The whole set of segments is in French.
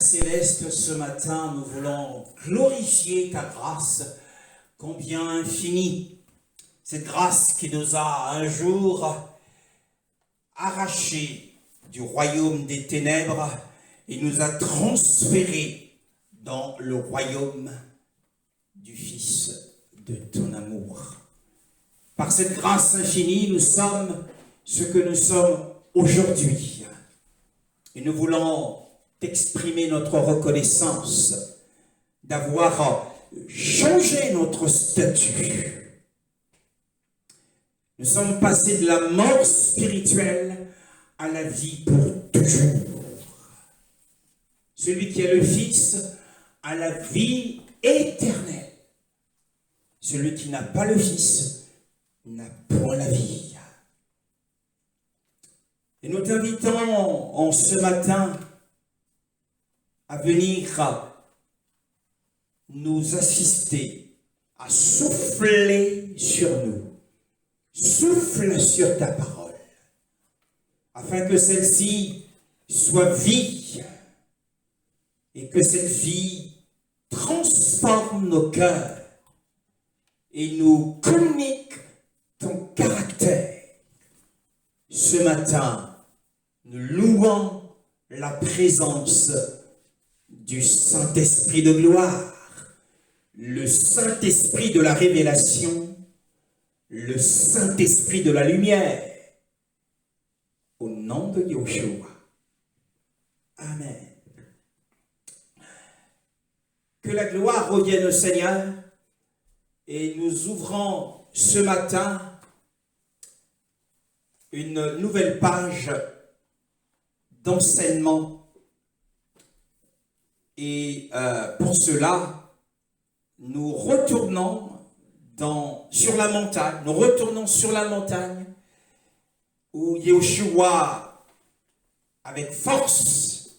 Céleste, ce matin, nous voulons glorifier ta grâce, combien infinie. Cette grâce qui nous a un jour arrachés du royaume des ténèbres et nous a transférés dans le royaume du Fils de ton amour. Par cette grâce infinie, nous sommes ce que nous sommes aujourd'hui. Et nous voulons d'exprimer notre reconnaissance, d'avoir changé notre statut. Nous sommes passés de la mort spirituelle à la vie pour toujours. Celui qui est le Fils a la vie éternelle. Celui qui n'a pas le Fils n'a point la vie. Et nous t'invitons en ce matin à venir nous assister, à souffler sur nous. Souffle sur ta parole, afin que celle-ci soit vie, et que cette vie transforme nos cœurs et nous communique ton caractère. Ce matin, nous louons la présence du Saint-Esprit de gloire, le Saint-Esprit de la révélation, le Saint-Esprit de la lumière, au nom de Yeshua. Amen. Que la gloire revienne au Seigneur, et nous ouvrons ce matin une nouvelle page d'enseignement. Et pour cela, nous retournons sur la montagne. Nous retournons sur la montagne où Yeshua, avec force,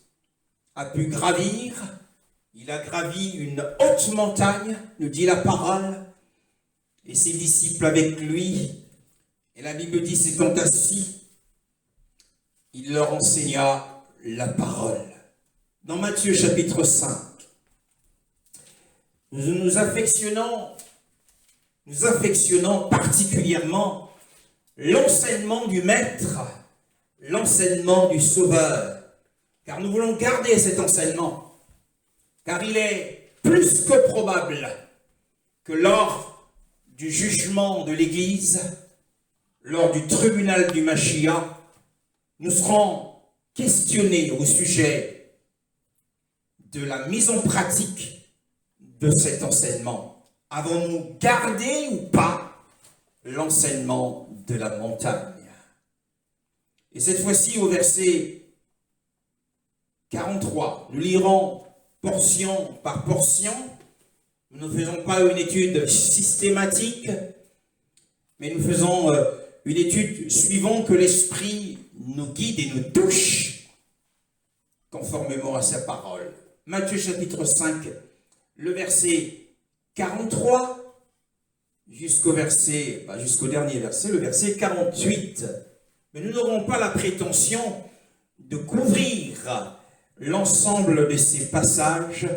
a pu gravir. Il a gravi une haute montagne, nous dit la parole, et ses disciples avec lui. Et la Bible dit, s'étant assis, il leur enseigna la parole. Dans Matthieu chapitre 5, nous affectionnons particulièrement l'enseignement du Maître, l'enseignement du Sauveur, car nous voulons garder cet enseignement, car il est plus que probable que lors du jugement de l'Église, lors du tribunal du Mashiach, nous serons questionnés au sujet de la mise en pratique de cet enseignement. Avons-nous gardé ou pas l'enseignement de la montagne? Et cette fois-ci, au verset 43, nous lirons portion par portion. Nous ne faisons pas une étude systématique, mais nous faisons une étude suivant que l'Esprit nous guide et nous touche conformément à sa parole. Matthieu chapitre 5, le verset 43 jusqu'au dernier verset, le verset 48. Mais nous n'aurons pas la prétention de couvrir l'ensemble de ces passages,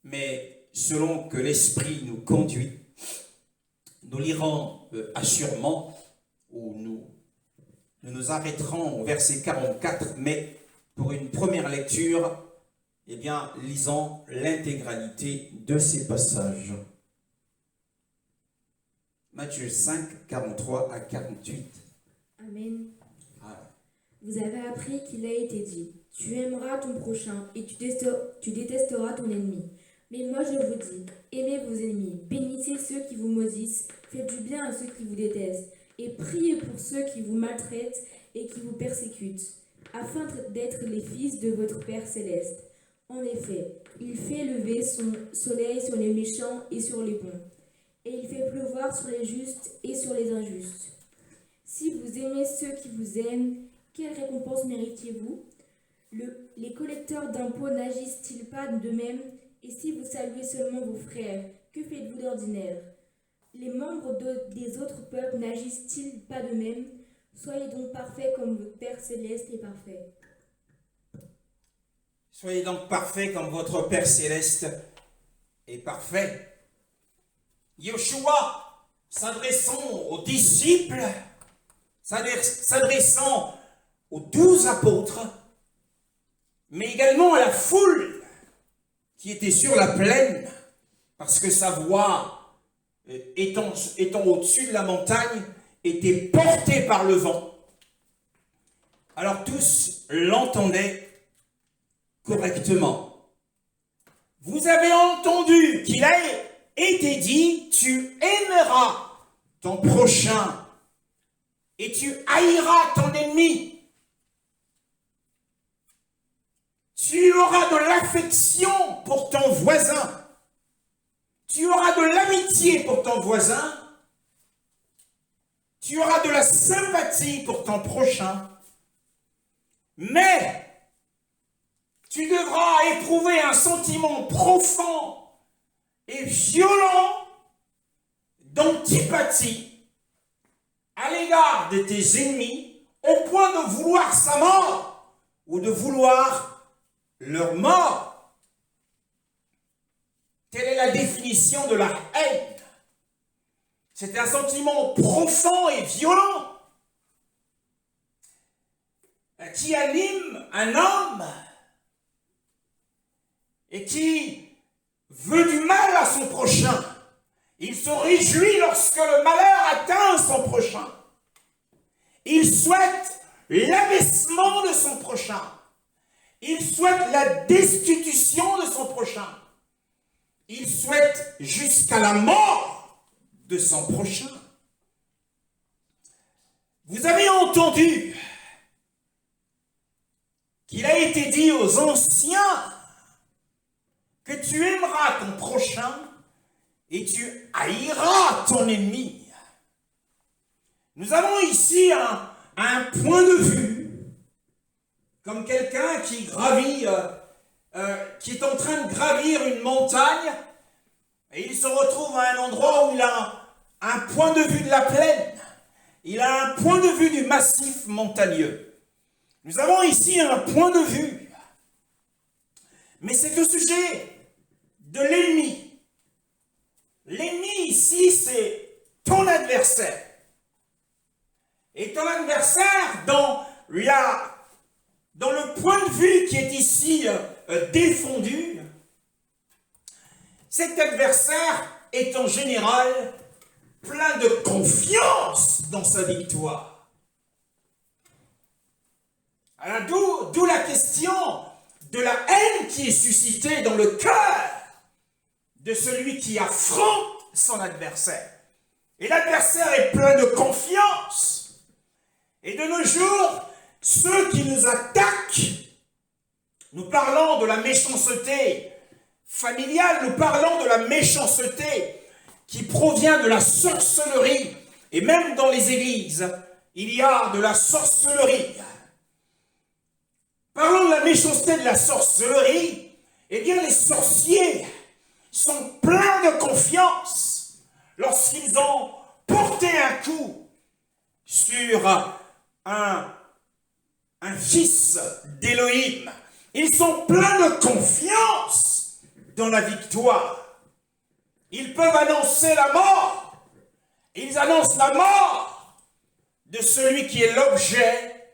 mais selon que l'Esprit nous conduit, nous lirons assurément, ou nous nous arrêterons au verset 44, mais pour une première lecture, eh bien, lisons l'intégralité de ces passages. Matthieu 5, 43 à 48. Amen. Ah. Vous avez appris qu'il a été dit, tu aimeras ton prochain et tu détesteras ton ennemi. Mais moi je vous dis, aimez vos ennemis, bénissez ceux qui vous maudissent, faites du bien à ceux qui vous détestent, et priez pour ceux qui vous maltraitent et qui vous persécutent, afin d'être les fils de votre Père céleste. En effet, il fait lever son soleil sur les méchants et sur les bons, et il fait pleuvoir sur les justes et sur les injustes. Si vous aimez ceux qui vous aiment, quelle récompense méritiez-vous? Les collecteurs d'impôts n'agissent-ils pas de même? Et si vous saluez seulement vos frères, que faites-vous d'ordinaire? Les membres des autres peuples n'agissent-ils pas de même? Soyez donc parfaits comme votre Père céleste est parfait. Soyez donc parfaits comme votre Père céleste est parfait. Yeshua, s'adressant aux disciples, s'adressant aux 12 apôtres, mais également à la foule qui était sur la plaine, parce que sa voix, étant au-dessus de la montagne, était portée par le vent. Alors tous l'entendaient correctement. Vous avez entendu qu'il a été dit, tu aimeras ton prochain et tu haïras ton ennemi. Tu auras de l'affection pour ton voisin. Tu auras de l'amitié pour ton voisin. Tu auras de la sympathie pour ton prochain. Mais tu devras éprouver un sentiment profond et violent d'antipathie à l'égard de tes ennemis, au point de vouloir sa mort ou de vouloir leur mort. Telle est la définition de la haine. C'est un sentiment profond et violent qui anime un homme et qui veut du mal à son prochain. Il se réjouit lorsque le malheur atteint son prochain. Il souhaite l'abaissement de son prochain. Il souhaite la destitution de son prochain. Il souhaite jusqu'à la mort de son prochain. Vous avez entendu qu'il a été dit aux anciens que tu aimeras ton prochain et tu haïras ton ennemi. Nous avons ici un point de vue, comme quelqu'un qui gravit, qui est en train de gravir une montagne, et il se retrouve à un endroit où il a un point de vue de la plaine, il a un point de vue du massif montagneux. Nous avons ici un point de vue, mais c'est au sujet de l'ennemi. L'ennemi ici, c'est ton adversaire. Et ton adversaire, dans le point de vue qui est ici défendu, cet adversaire est en général plein de confiance dans sa victoire. Alors d'où la question de la haine qui est suscitée dans le cœur de celui qui affronte son adversaire. Et l'adversaire est plein de confiance. Et de nos jours, ceux qui nous attaquent, nous parlons de la méchanceté familiale, nous parlons de la méchanceté qui provient de la sorcellerie. Et même dans les églises, il y a de la sorcellerie. Parlons de la méchanceté de la sorcellerie. Eh bien, les sorciers sont pleins de confiance lorsqu'ils ont porté un coup sur un fils d'Élohim. Ils sont pleins de confiance dans la victoire. Ils peuvent annoncer la mort. Ils annoncent la mort de celui qui est l'objet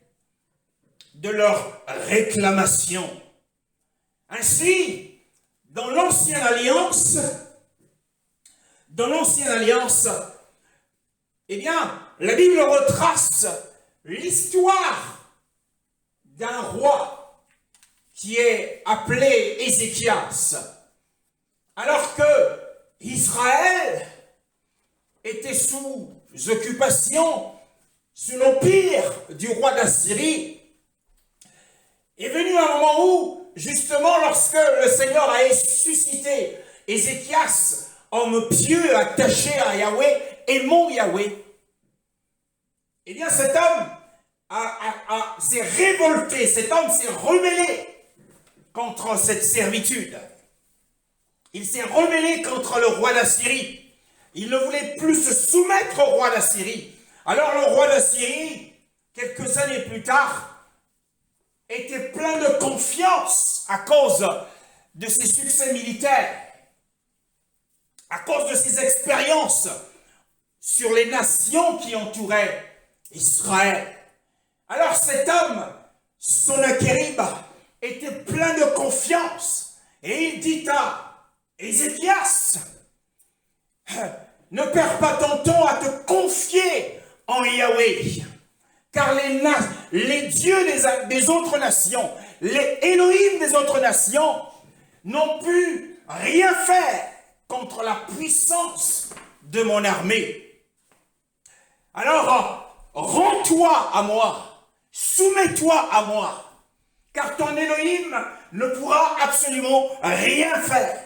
de leur réclamation. Ainsi, dans l'Ancienne Alliance, eh bien, la Bible retrace l'histoire d'un roi qui est appelé Ézéchias. Alors que Israël était sous occupation, sous l'empire du roi d'Assyrie, est venu un moment où, justement, lorsque le Seigneur a suscité Ézéchias, homme pieux, attaché à Yahweh, aimant Yahweh, eh bien cet homme s'est révolté, cet homme s'est rebellé contre cette servitude. Il s'est rebellé contre le roi d'Assyrie. Il ne voulait plus se soumettre au roi d'Assyrie. Alors le roi d'Assyrie, quelques années plus tard, était plein de confiance à cause de ses succès militaires, à cause de ses expériences sur les nations qui entouraient Israël. Alors cet homme, Sennachérib, était plein de confiance et il dit à Ézéchias, ne perds pas ton temps à te confier en Yahweh, car les dieux des autres nations, les Elohim des autres nations, n'ont pu rien faire contre la puissance de mon armée. Alors, rends-toi à moi, soumets-toi à moi, car ton Elohim ne pourra absolument rien faire.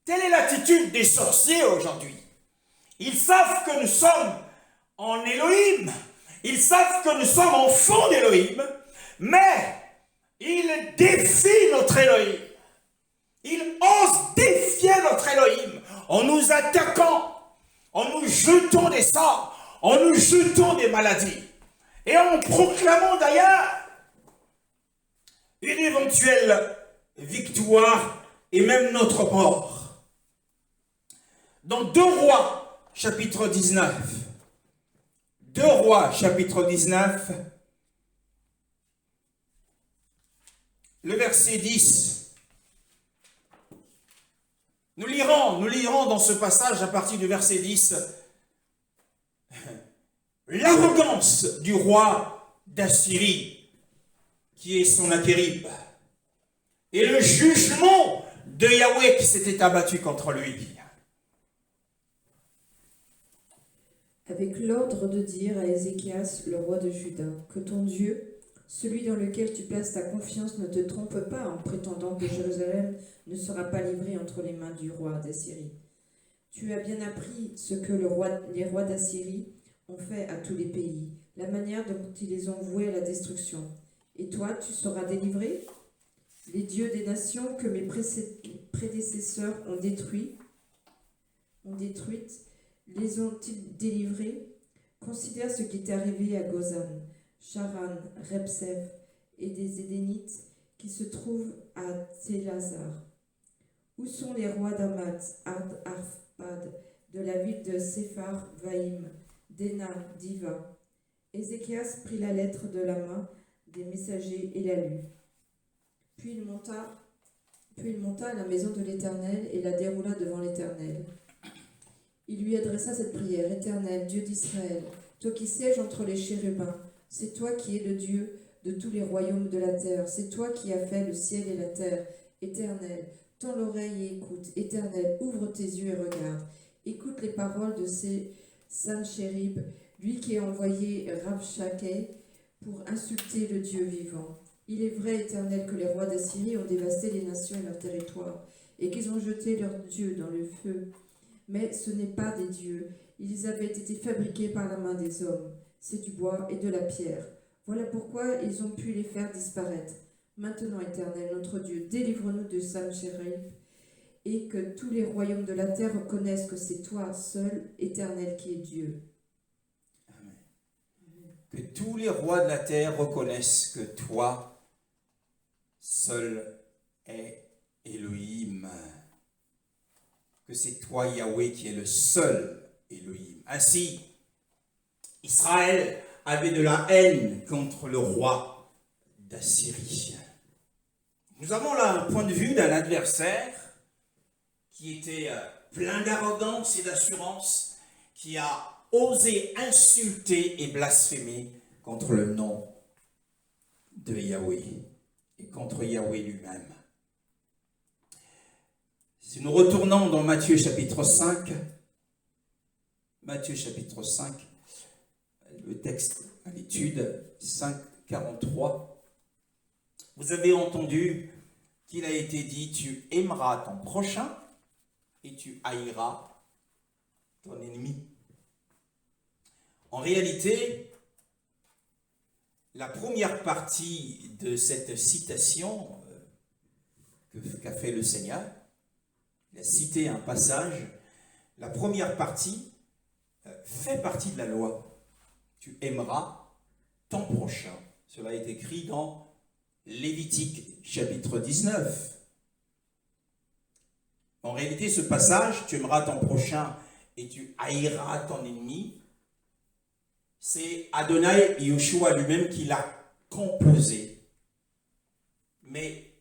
Telle est l'attitude des sorciers aujourd'hui. Ils savent que nous sommes en Elohim, ils savent que nous sommes enfants d'Elohim, mais ils défient notre Elohim. Ils osent défier notre Elohim en nous attaquant, en nous jetant des sorts, en nous jetant des maladies et en proclamant d'ailleurs une éventuelle victoire et même notre mort. Dans 2 Rois, chapitre 19, 2 Rois, chapitre 19, le verset 10, nous lirons dans ce passage à partir du verset 10, l'arrogance du roi d'Assyrie, qui est Sennachérib, et le jugement de Yahweh qui s'était abattu contre lui. Avec l'ordre de dire à Ézéchias, le roi de Juda, que ton Dieu, celui dans lequel tu places ta confiance, ne te trompe pas en prétendant que Jérusalem ne sera pas livrée entre les mains du roi d'Assyrie. Tu as bien appris ce que les rois d'Assyrie ont fait à tous les pays, la manière dont ils les ont voués à la destruction. Et toi, tu seras délivré? Les dieux des nations que mes prédécesseurs ont détruites, les ont-ils délivrés? Considère ce qui est arrivé à Gozan, Charan, Repsef et des Édénites qui se trouvent à Télazar. Où sont les rois d'Amat, Arpad, de la ville de Séphar, Vaïm, d'Ena, d'Iva? Ézéchias prit la lettre de la main des messagers et la lut. Puis il monta à la maison de l'Éternel et la déroula devant l'Éternel. Il lui adressa cette prière. Éternel, Dieu d'Israël, toi qui sièges entre les chérubins, c'est toi qui es le Dieu de tous les royaumes de la terre. C'est toi qui as fait le ciel et la terre. Éternel, tends l'oreille et écoute. Éternel, ouvre tes yeux et regarde. Écoute les paroles de Sennachérib, lui qui a envoyé Rabshakeh pour insulter le Dieu vivant. Il est vrai, Éternel, que les rois d'Assyrie ont dévasté les nations et leurs territoires, et qu'ils ont jeté leurs dieux dans le feu. Mais ce n'est pas des dieux, ils avaient été fabriqués par la main des hommes. C'est du bois et de la pierre. Voilà pourquoi ils ont pu les faire disparaître. Maintenant, Éternel, notre Dieu, délivre-nous de Sennachérib, et que tous les royaumes de la terre reconnaissent que c'est toi seul, Éternel, qui es Dieu. Amen. Que tous les rois de la terre reconnaissent que toi seul es Elohim. Que c'est toi, Yahweh, qui est le seul Elohim. Ainsi, Israël avait de la haine contre le roi d'Assyrie. Nous avons là un point de vue d'un adversaire qui était plein d'arrogance et d'assurance, qui a osé insulter et blasphémer contre le nom de Yahweh et contre Yahweh lui-même. Si nous retournons dans Matthieu chapitre 5, le texte à l'étude, 5, 43, vous avez entendu qu'il a été dit, tu aimeras ton prochain et tu haïras ton ennemi. En réalité, la première partie de cette citation qu'a fait le Seigneur, il a cité un passage, la première partie fait partie de la loi. Tu aimeras ton prochain. Cela est écrit dans Lévitique chapitre 19. En réalité, ce passage, tu aimeras ton prochain et tu haïras ton ennemi, c'est Adonai Yoshua lui-même qui l'a composé. Mais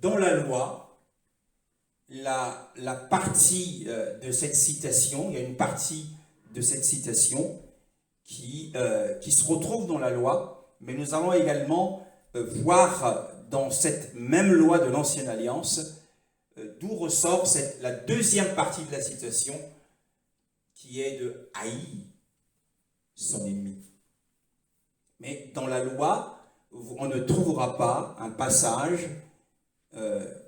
dans la loi, la partie de cette citation, il y a une partie de cette citation qui se retrouve dans la loi, mais nous allons également voir dans cette même loi de l'Ancienne Alliance d'où ressort la deuxième partie de la citation qui est de haïr son ennemi. Mais dans la loi, on ne trouvera pas un passage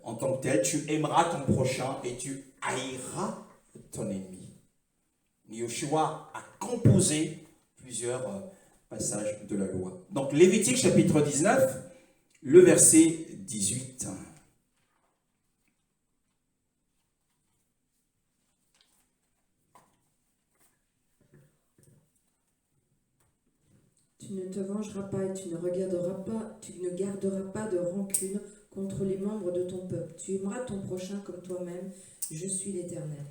en tant que tel, tu aimeras ton prochain et tu haïras ton ennemi. Yoshua a composé plusieurs passages de la loi. Donc Lévitique chapitre 19, le verset 18. Tu ne te vengeras pas et tu ne garderas pas de rancune contre les membres de ton peuple. Tu aimeras ton prochain comme toi-même. Je suis l'Éternel.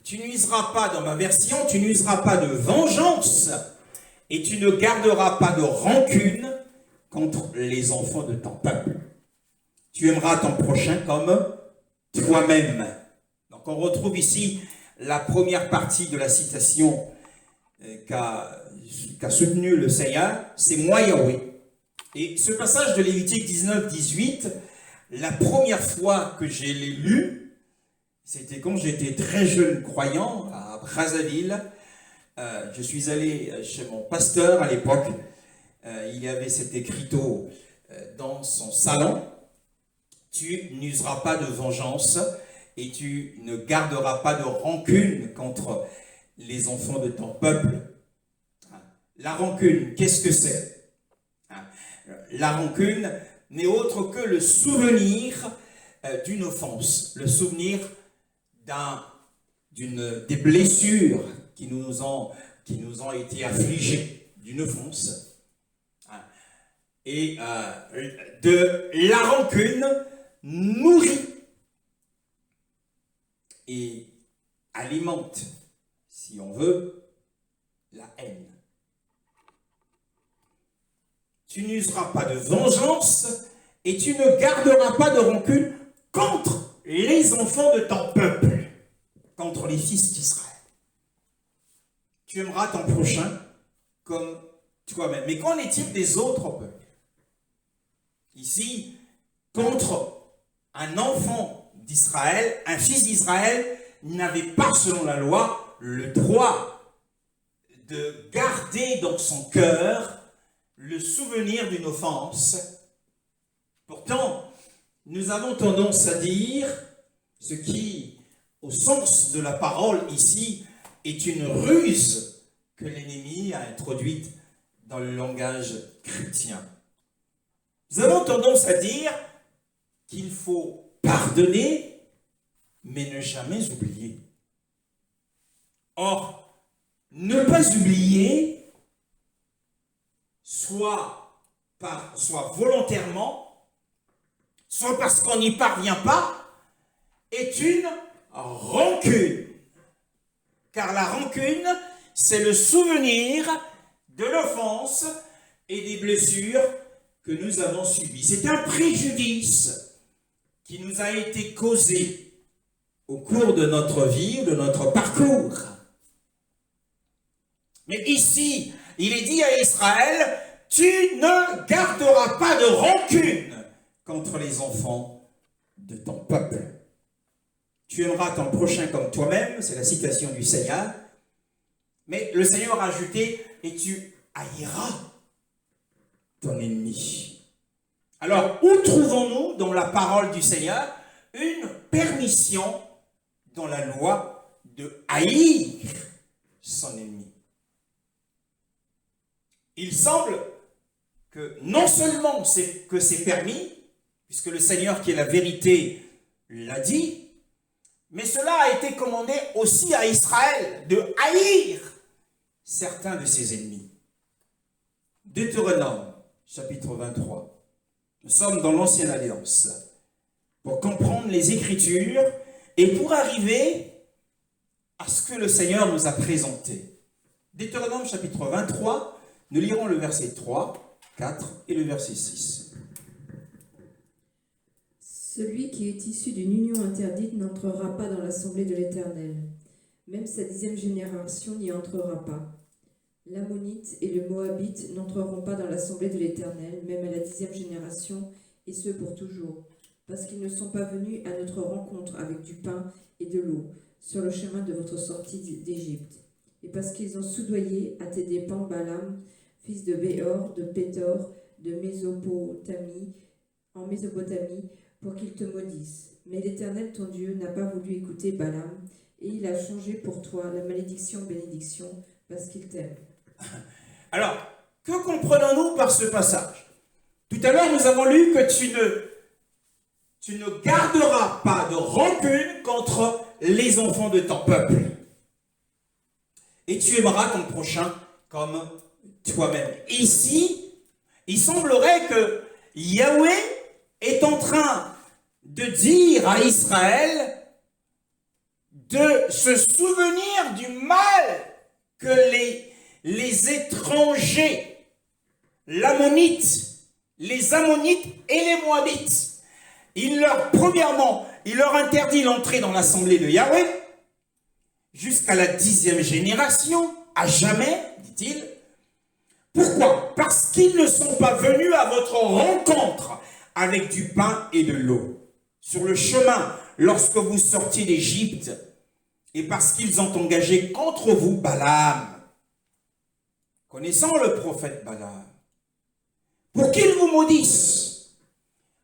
Tu n'useras pas, dans ma version, tu n'useras pas de vengeance et tu ne garderas pas de rancune contre les enfants de ton peuple. Tu aimeras ton prochain comme toi-même. Donc on retrouve ici la première partie de la citation qu'a soutenu le Seigneur, c'est moi Yahweh. Et ce passage de Lévitique 19, 18, la première fois que j'ai lu, c'était quand j'étais très jeune croyant à Brazzaville. Je suis allé chez mon pasteur à l'époque. Il y avait cet écriteau dans son salon. Tu n'useras pas de vengeance et tu ne garderas pas de rancune contre les enfants de ton peuple. La rancune, qu'est-ce que c'est? La rancune n'est autre que le souvenir d'une offense, le souvenir des blessures qui nous ont été affligées, d'une offense. Et de la rancune nourrit et alimente, si on veut, la haine. Tu n'useras pas de vengeance et tu ne garderas pas de rancune contre les enfants de ton peuple, contre les fils d'Israël. Tu aimeras ton prochain comme toi-même. Mais qu'en est-il des autres peuples? Ici, contre un enfant d'Israël, un fils d'Israël n'avait pas, selon la loi, le droit de garder dans son cœur le souvenir d'une offense. Pourtant, nous avons tendance à dire ce qui, au sens de la parole ici, est une ruse que l'ennemi a introduite dans le langage chrétien. Nous avons tendance à dire qu'il faut pardonner, mais ne jamais oublier. Or, ne pas oublier, soit volontairement, soit parce qu'on n'y parvient pas, est une rancune. Car la rancune, c'est le souvenir de l'offense et des blessures que nous avons subies. C'est un préjudice qui nous a été causé au cours de notre vie, de notre parcours. Mais ici, il est dit à Israël, tu ne garderas pas de rancune contre les enfants de ton peuple. Tu aimeras ton prochain comme toi-même, c'est la citation du Seigneur. Mais le Seigneur a ajouté, et tu haïras ton ennemi. Alors, où trouvons-nous dans la parole du Seigneur une permission dans la loi de haïr son ennemi? Il semble que non seulement c'est permis, puisque le Seigneur qui est la vérité l'a dit, mais cela a été commandé aussi à Israël de haïr certains de ses ennemis. Deutéronome, chapitre 23, Nous sommes dans l'Ancienne Alliance pour comprendre les Écritures et pour arriver à ce que le Seigneur nous a présenté. Deutéronome chapitre 23, nous lirons le verset 3, 4 et le verset 6. Celui qui est issu d'une union interdite n'entrera pas dans l'assemblée de l'Éternel. Même sa 10e génération n'y entrera pas. L'Ammonite et le Moabite n'entreront pas dans l'assemblée de l'Éternel, même à la 10e génération, et ce pour toujours, parce qu'ils ne sont pas venus à notre rencontre avec du pain et de l'eau, sur le chemin de votre sortie d'Égypte, et parce qu'ils ont soudoyé à tes dépens Balaam, fils de Béor, de Pétor, de en Mésopotamie, pour qu'il te maudisse. Mais l'Éternel, ton Dieu, n'a pas voulu écouter Balaam, et il a changé pour toi la malédiction en bénédiction, parce qu'il t'aime. Alors, que comprenons-nous par ce passage? Tout à l'heure, nous avons lu que tu ne garderas pas de rancune contre les enfants de ton peuple. Et tu aimeras ton prochain comme toi-même. Ici, il semblerait que Yahweh est en train de dire à Israël de se souvenir du mal que les étrangers, les Ammonites et les Moabites, premièrement, il leur interdit l'entrée dans l'assemblée de Yahweh jusqu'à la 10e génération, à jamais, dit-il. Pourquoi? Parce qu'ils ne sont pas venus à votre rencontre avec du pain et de l'eau. Sur le chemin, lorsque vous sortiez d'Égypte, et parce qu'ils ont engagé contre vous Balaam, connaissant le prophète Balaam, pour qu'il vous maudisse.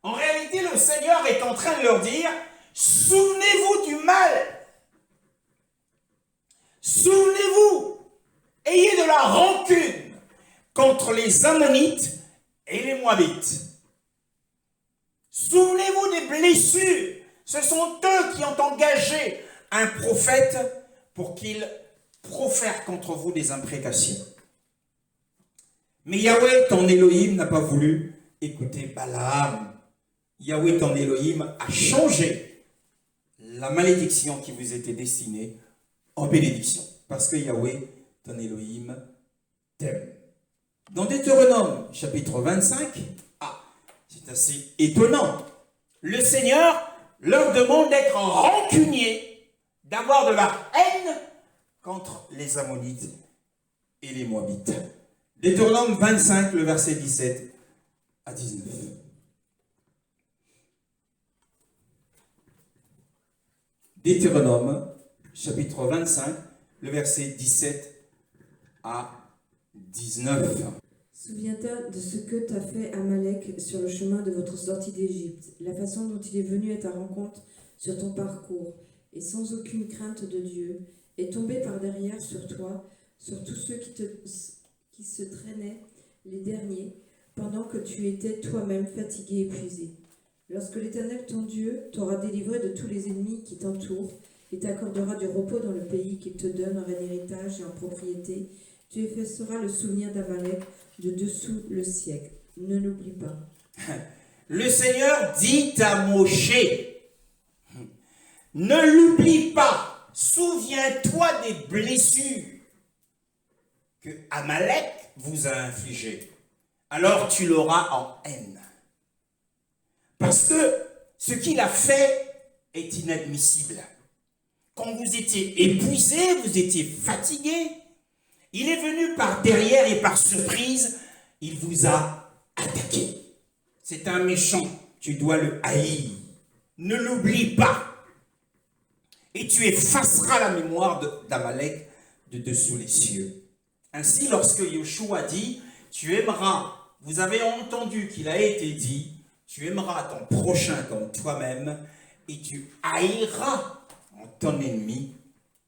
En réalité, le Seigneur est en train de leur dire, souvenez-vous du mal. Souvenez-vous, ayez de la rancune contre les Ammonites et les Moabites. Souvenez-vous des blessures. Ce sont eux qui ont engagé un prophète pour qu'il profère contre vous des imprécations. Mais Yahweh, ton Elohim, n'a pas voulu écouter Balaam. Yahweh, ton Elohim, a changé la malédiction qui vous était destinée en bénédiction. Parce que Yahweh, ton Elohim, t'aime. Dans Deutéronome, chapitre 25, c'est assez étonnant. Le Seigneur leur demande d'être rancuniers, d'avoir de la haine contre les Ammonites et les Moabites. Deutéronome 25, le verset 17 à 19. Deutéronome, chapitre 25, le verset 17 à 19. Souviens-toi de ce que t'a fait Amalek sur le chemin de votre sortie d'Égypte, la façon dont il est venu à ta rencontre sur ton parcours, et sans aucune crainte de Dieu, est tombé par derrière sur toi, sur tous ceux qui se traînaient, les derniers, pendant que tu étais toi-même fatigué et épuisé. Lorsque l'Éternel, ton Dieu, t'aura délivré de tous les ennemis qui t'entourent, et t'accordera du repos dans le pays qu'il te donne en héritage et en propriété, tu effaceras le souvenir d'Amalek de dessous le siècle. Ne l'oublie pas. Le Seigneur dit à Moshe, ne l'oublie pas, souviens-toi des blessures que Amalek vous a infligées. Alors tu l'auras en haine. Parce que ce qu'il a fait est inadmissible. Quand vous étiez épuisé, vous étiez fatigué, il est venu par derrière et par surprise, il vous a attaqué. C'est un méchant, tu dois le haïr. Ne l'oublie pas. Et tu effaceras la mémoire d'Amalek de dessous les cieux. Ainsi, lorsque Yoshua dit, tu aimeras, vous avez entendu qu'il a été dit, tu aimeras ton prochain comme toi-même et tu haïras ton ennemi.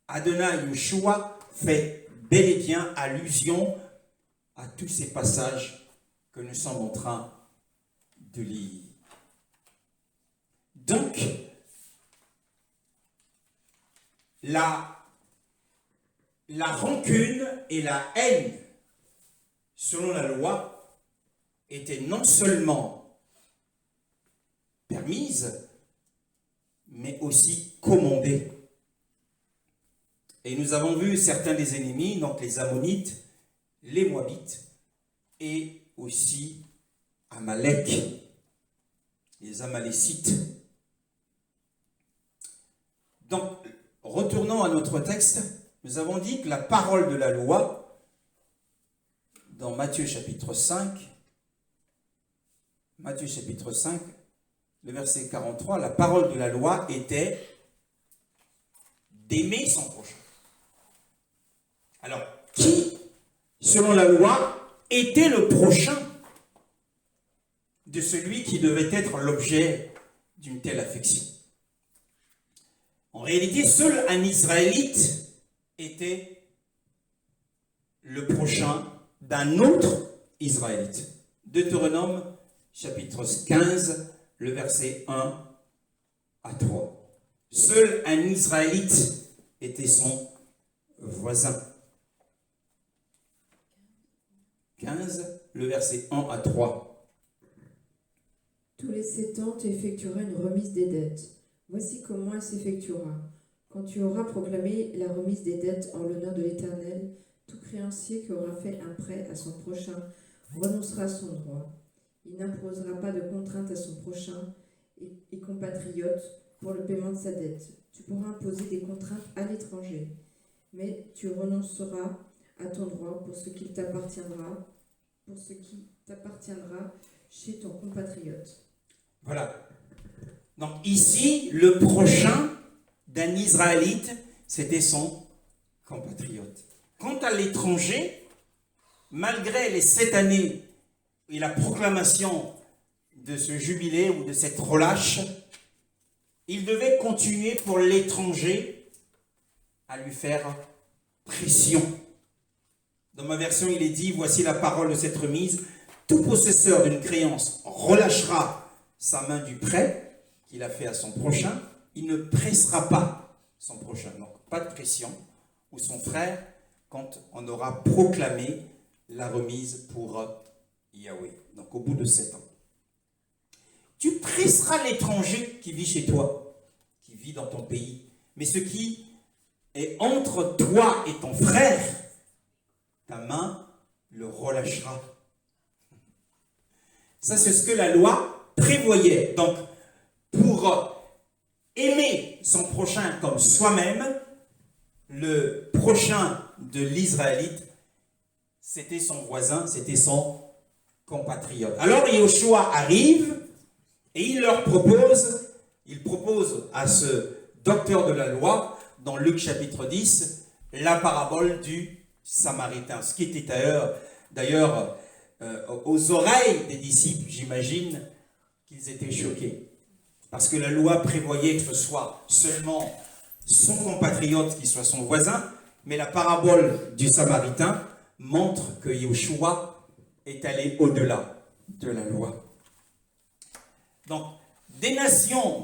Adonai Yoshua fait bel et bien allusion à tous ces passages que nous sommes en train de lire. Donc, la rancune et la haine, selon la loi, étaient non seulement permise, mais aussi commandée. Et nous avons vu certains des ennemis, donc les Ammonites, les Moabites, et aussi Amalek, les Amalécites. Donc, retournons à notre texte. Nous avons dit que la parole de la loi, dans Matthieu chapitre 5, le verset 43, la parole de la loi était d'aimer son prochain. Alors, qui, selon la loi, était le prochain de celui qui devait être l'objet d'une telle affection? En réalité, seul un Israélite était le prochain d'un autre Israélite. Deutéronome chapitre 15, le verset 1 à 3. Seul un Israélite était son voisin. 15, le verset 1 à 3. Tous les 7 ans, tu effectueras une remise des dettes. Voici comment elle s'effectuera. Quand tu auras proclamé la remise des dettes en l'honneur de l'Éternel, tout créancier qui aura fait un prêt à son prochain renoncera à son droit. Il n'imposera pas de contrainte à son prochain et compatriote pour le paiement de sa dette. Tu pourras imposer des contraintes à l'étranger, mais tu renonceras à ton droit pour ce qui t'appartiendra chez ton compatriote. Voilà. Donc ici, le prochain d'un Israélite, c'était son compatriote. Quant à l'étranger, malgré les 7 années et la proclamation de ce jubilé ou de cette relâche, il devait continuer pour l'étranger à lui faire pression. Dans ma version, il est dit, voici la parole de cette remise, tout possesseur d'une créance relâchera sa main du prêt qu'il a fait à son prochain, il ne pressera pas son prochain. Donc, pas de pression, ou son frère, quand on aura proclamé la remise pour Yahweh. Donc, au bout de 7 ans. Tu presseras l'étranger qui vit chez toi, qui vit dans ton pays. Mais ce qui est entre toi et ton frère, ta main le relâchera. Ça, c'est ce que la loi prévoyait. Donc, pour aimer son prochain comme soi-même, le prochain de l'Israélite, c'était son voisin, c'était son compatriote. Alors, Yoshua arrive et il propose à ce docteur de la loi, dans Luc chapitre 10, la parabole du Samaritain. Ce qui était d'ailleurs aux oreilles des disciples, j'imagine qu'ils étaient choqués. Parce que la loi prévoyait que ce soit seulement son compatriote qui soit son voisin, mais la parabole du Samaritain montre que Yoshua est allé au-delà de la loi. Donc,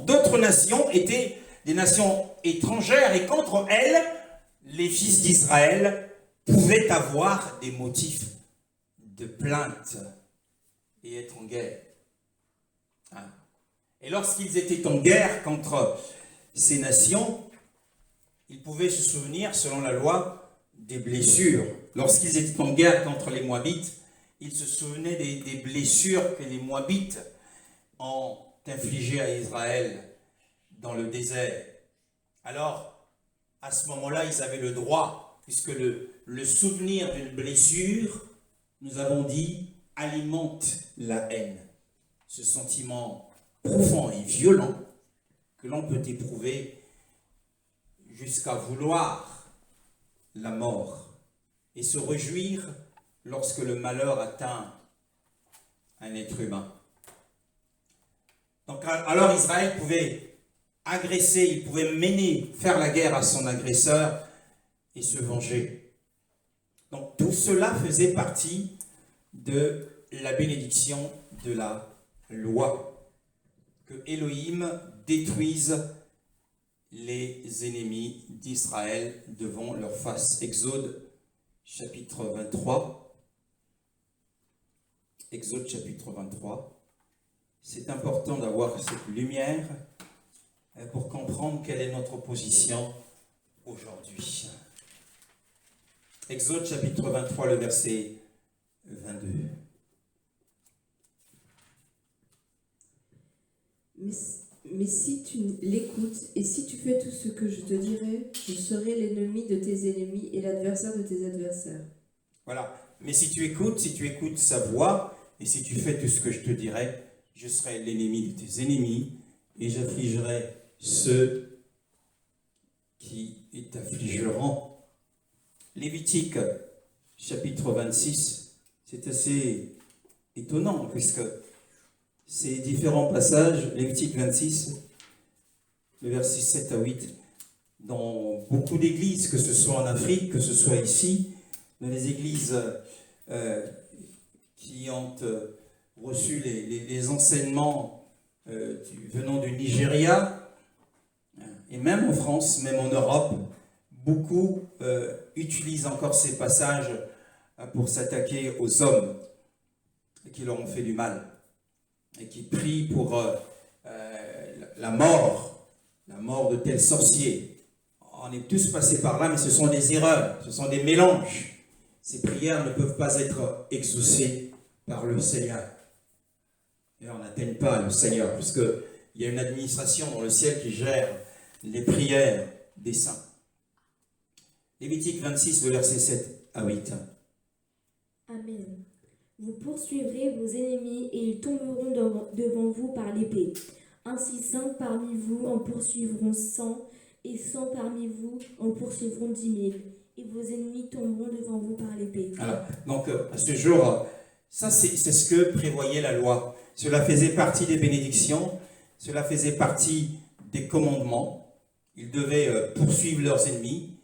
d'autres nations étaient des nations étrangères, et contre elles, les fils d'Israël pouvaient avoir des motifs de plainte et être en guerre. Et lorsqu'ils étaient en guerre contre ces nations, ils pouvaient se souvenir, selon la loi, des blessures. Lorsqu'ils étaient en guerre contre les Moabites, ils se souvenaient des blessures que les Moabites ont infligées à Israël dans le désert. Alors, à ce moment-là, ils avaient le droit, puisque le souvenir d'une blessure, nous avons dit, alimente la haine. Ce sentiment profond et violent que l'on peut éprouver jusqu'à vouloir la mort et se réjouir lorsque le malheur atteint un être humain. Donc, alors Israël pouvait agresser, il pouvait faire la guerre à son agresseur et se venger. Donc tout cela faisait partie de la bénédiction de la loi. Que Elohim détruise les ennemis d'Israël devant leur face. Exode chapitre 23. Exode chapitre 23. c'est important d'avoir cette lumière pour comprendre quelle est notre position aujourd'hui. Exode chapitre 23, le verset 22. Mais si tu l'écoutes et si tu fais tout ce que je te dirai, je serai l'ennemi de tes ennemis et l'adversaire de tes adversaires. Voilà. Mais si tu écoutes sa voix, et si tu fais tout ce que je te dirai, je serai l'ennemi de tes ennemis, et j'affligerai ceux qui t'affligeront. Lévitique, chapitre 26, c'est assez étonnant, puisque ces différents passages, Lévitique 26, le verset 7 à 8, dans beaucoup d'églises, que ce soit en Afrique, que ce soit ici, dans les églises qui ont reçu les enseignements venant du Nigeria, et même en France, même en Europe, beaucoup utilisent encore ces passages pour s'attaquer aux hommes qui leur ont fait du mal, et qui prient pour la mort de tel sorcier. On est tous passés par là, mais ce sont des erreurs, ce sont des mélanges. Ces prières ne peuvent pas être exaucées par le Seigneur. Et on n'atteigne pas le Seigneur, puisqu'il y a une administration dans le ciel qui gère les prières des saints. Lévitique 26, le verset 7 à 8. Amen. Vous poursuivrez vos ennemis et ils tomberont devant vous par l'épée. Ainsi 5 parmi vous en poursuivront 100, et 100 parmi vous en poursuivront 10 000. Et vos ennemis tomberont devant vous par l'épée. Alors, donc, à ce jour, ça c'est ce que prévoyait la loi. Cela faisait partie des bénédictions, cela faisait partie des commandements. Ils devaient poursuivre leurs ennemis,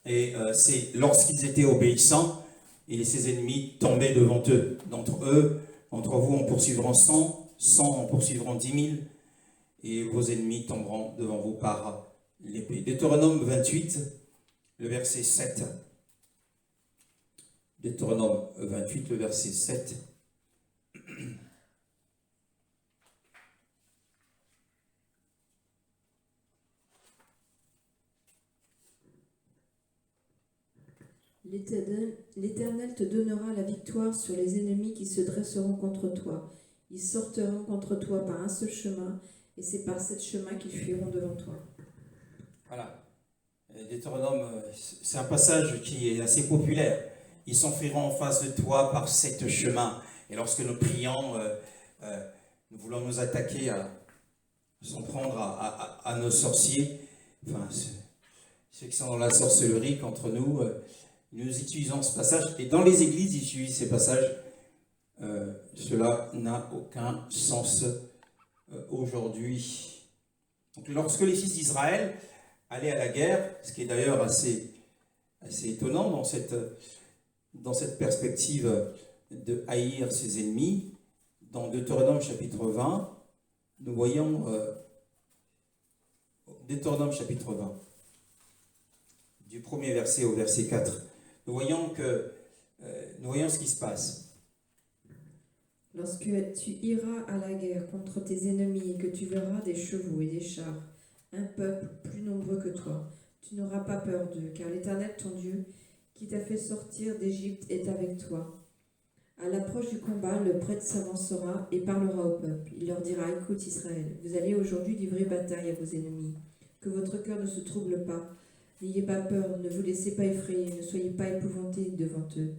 et c'est lorsqu'ils étaient obéissants, et ses ennemis tombaient devant eux. Entre vous, en poursuivront 100, 100 en poursuivront 10 000, et vos ennemis tomberont devant vous par l'épée. Deutéronome 28, le verset 7. Deutéronome 28, le verset 7. L'Éternel te donnera la victoire sur les ennemis qui se dresseront contre toi. Ils sortiront contre toi par un seul chemin, et c'est par ce chemin qu'ils fuiront devant toi. Voilà. Deutéronome, c'est un passage qui est assez populaire. Ils s'enfuiront en face de toi par sept chemins. Et lorsque nous prions, nous voulons nous attaquer s'en prendre à nos sorciers, enfin, ceux qui sont dans la sorcellerie contre nous, nous utilisons ce passage. Et dans les églises, ils utilisent ces passages. Cela n'a aucun sens aujourd'hui. Donc, lorsque les fils d'Israël allaient à la guerre, ce qui est d'ailleurs assez étonnant dans cette perspective de haïr ses ennemis, dans Deutéronome chapitre 20, nous voyons Deutéronome chapitre 20, du premier verset au verset 4, nous voyons ce qui se passe. Lorsque tu iras à la guerre contre tes ennemis et que tu verras des chevaux et des chars, un peuple plus nombreux que toi, tu n'auras pas peur d'eux, car l'Éternel ton Dieu, qui t'a fait sortir d'Égypte, est avec toi. À l'approche du combat, le prêtre s'avancera et parlera au peuple. Il leur dira: écoute Israël, vous allez aujourd'hui livrer bataille à vos ennemis. Que votre cœur ne se trouble pas. N'ayez pas peur, ne vous laissez pas effrayer, ne soyez pas épouvantés devant eux.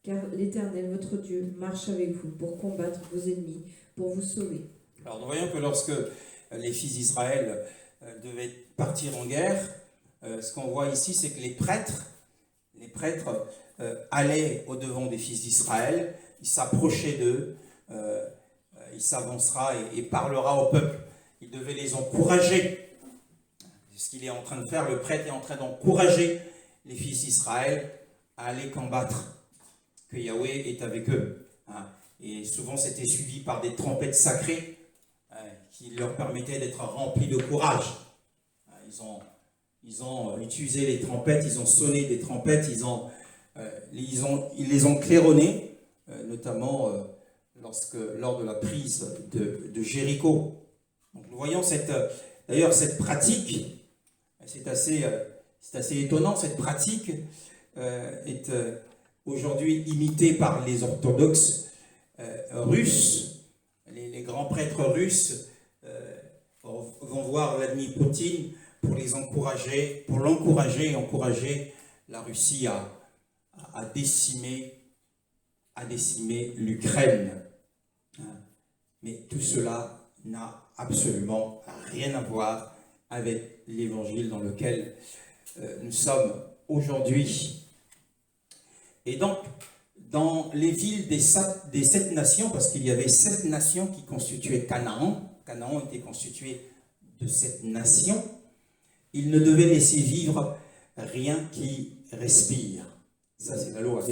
Car l'Éternel, votre Dieu, marche avec vous pour combattre vos ennemis, pour vous sauver. Alors nous voyons que lorsque les fils d'Israël devaient partir en guerre, ce qu'on voit ici, c'est que les prêtres allaient au-devant des fils d'Israël, ils s'approchaient d'eux, il s'avancera et parlera au peuple. Il devait les encourager. C'est ce qu'il est en train de faire. Le prêtre est en train d'encourager les fils d'Israël à aller combattre, que Yahweh est avec eux. Et souvent, c'était suivi par des trompettes sacrées qui leur permettaient d'être remplis de courage. Ils ont utilisé les trompettes, ils ont sonné des trompettes, ils les ont claironnés, notamment lors de la prise de Jéricho. Donc nous voyons d'ailleurs cette pratique, c'est assez étonnant, cette pratique est aujourd'hui imitée par les orthodoxes russes. Les grands prêtres russes vont voir Vladimir Poutine pour l'encourager et encourager la Russie à décimer l'Ukraine. Mais tout cela n'a absolument rien à voir avec l'évangile dans lequel nous sommes aujourd'hui. Et donc, dans les villes des 7 nations, parce qu'il y avait 7 nations qui constituaient Canaan était constitué de 7 nations, il ne devait laisser vivre rien qui respire. Ça, c'est la loi.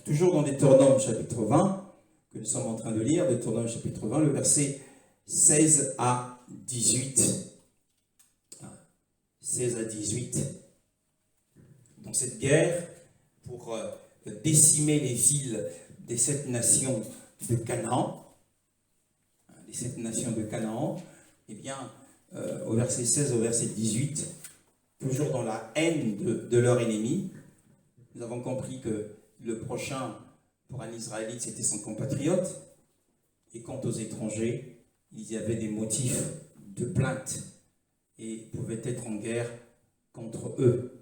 Toujours dans Deutéronome chapitre 20, que nous sommes en train de lire, Deutéronome chapitre 20, le verset 16 à 18. 16 à 18. Dans cette guerre, pour décimer les villes des 7 nations de Canaan, eh bien, au verset 16 au verset 18, toujours dans la haine de leur ennemi, nous avons compris que le prochain, pour un Israélite, c'était son compatriote, et quant aux étrangers, il y avait des motifs de plainte, et pouvaient être en guerre contre eux.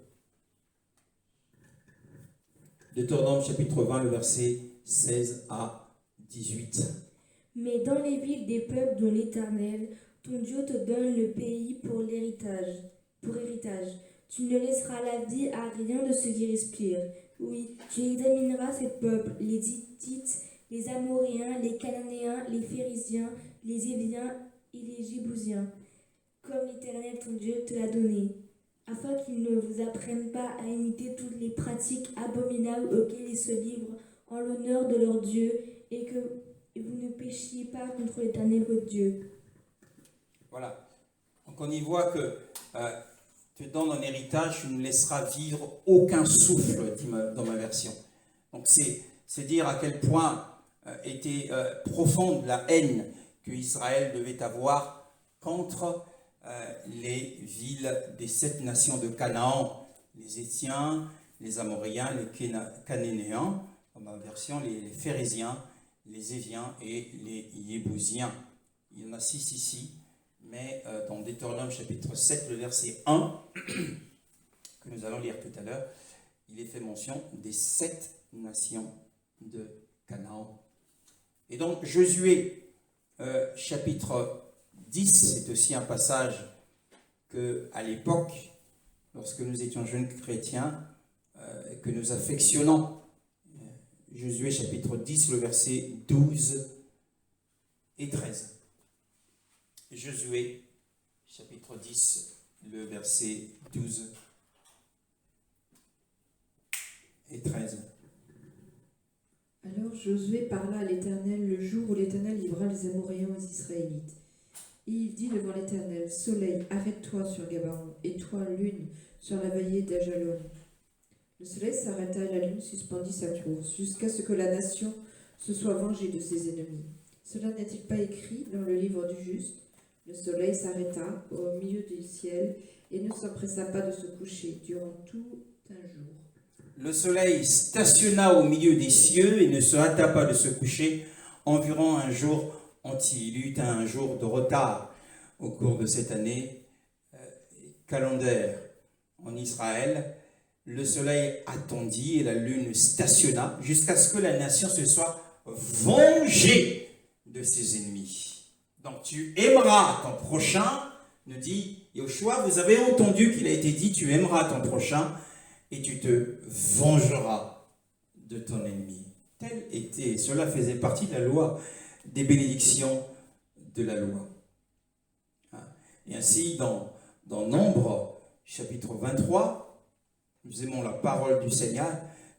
Deutéronome chapitre 20, le verset 16 à 18. Mais dans les villes des peuples dont l'Éternel, ton Dieu, te donne le pays pour héritage, tu ne laisseras la vie à rien de ce qui respire. Oui, tu examineras ces peuples, les Hittites, les Amoréens, les Cananéens, les Phéréziens, les Éviens et les Jébusiens, comme l'Éternel ton Dieu te l'a donné, afin qu'ils ne vous apprennent pas à imiter toutes les pratiques abominables auxquelles ils se livrent en l'honneur de leur Dieu, et que vous ne péchiez pas contre l'Éternel votre Dieu. Voilà. Donc on y voit que te donne en héritage, tu ne laisseras vivre aucun souffle, dit dans ma version. Donc c'est dire à quel point était profonde la haine que Israël devait avoir contre les villes des 7 nations de Canaan, les Hétiens, les Amoréens, les Cananéens, dans ma version, les Phéréziens, les Éviens et les Jébusiens. Il y en a 6 ici, mais dans Deutéronome chapitre 7, le verset 1, que nous allons lire tout à l'heure, il est fait mention des 7 nations de Canaan. Et donc Josué chapitre 10, c'est aussi un passage que, à l'époque, lorsque nous étions jeunes chrétiens, que nous affectionnons. Josué chapitre 10, le verset 12 et 13. Josué chapitre 10, le verset 12 et 13. Alors Josué parla à l'Éternel le jour où l'Éternel livra les Amoréens aux Israélites. Et il dit devant l'Éternel, Soleil, arrête-toi sur Gabaon, et toi, lune, sur la vallée d'Ajalon. Le soleil s'arrêta et la lune suspendit sa course, jusqu'à ce que la nation se soit vengée de ses ennemis. Cela n'est-il pas écrit dans le livre du juste? Le soleil s'arrêta au milieu du ciel et ne s'empressa pas de se coucher durant tout un jour. Le soleil stationna au milieu des cieux et ne se hâta pas de se coucher environ un jour entier. Il y eut un jour de retard au cours de cette année calendaire en Israël. Le soleil attendit et la lune stationna jusqu'à ce que la nation se soit vengée de ses ennemis. Donc tu aimeras ton prochain, nous dit Yoshua. Vous avez entendu qu'il a été dit, tu aimeras ton prochain et tu te vengeras de ton ennemi. Cela faisait partie de la loi, des bénédictions de la loi. Et ainsi, dans Nombre, chapitre 23, nous aimons la parole du Seigneur,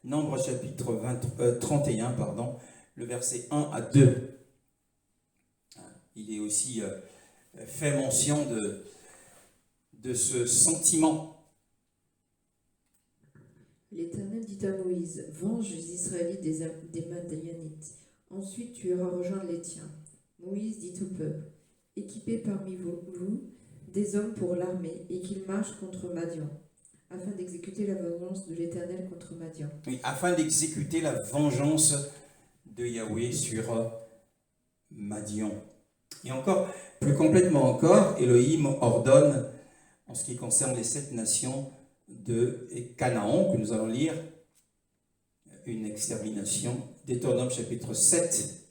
Nombre, chapitre 31, le verset 1 à 2. Il est aussi fait mention de ce sentiment. L'Éternel dit à Moïse, venge les Israélites des Madianites, Ensuite tu iras rejoindre les tiens. Moïse dit au peuple, équipez parmi vous des hommes pour l'armée, et qu'ils marchent contre Madian, afin d'exécuter la vengeance de l'Éternel contre Madian. Oui, afin d'exécuter la vengeance de Yahweh sur Madian. Et encore, plus complètement encore, Elohim ordonne, en ce qui concerne les 7 nations de Canaan, que nous allons lire, une extermination. Deutéronome chapitre 7,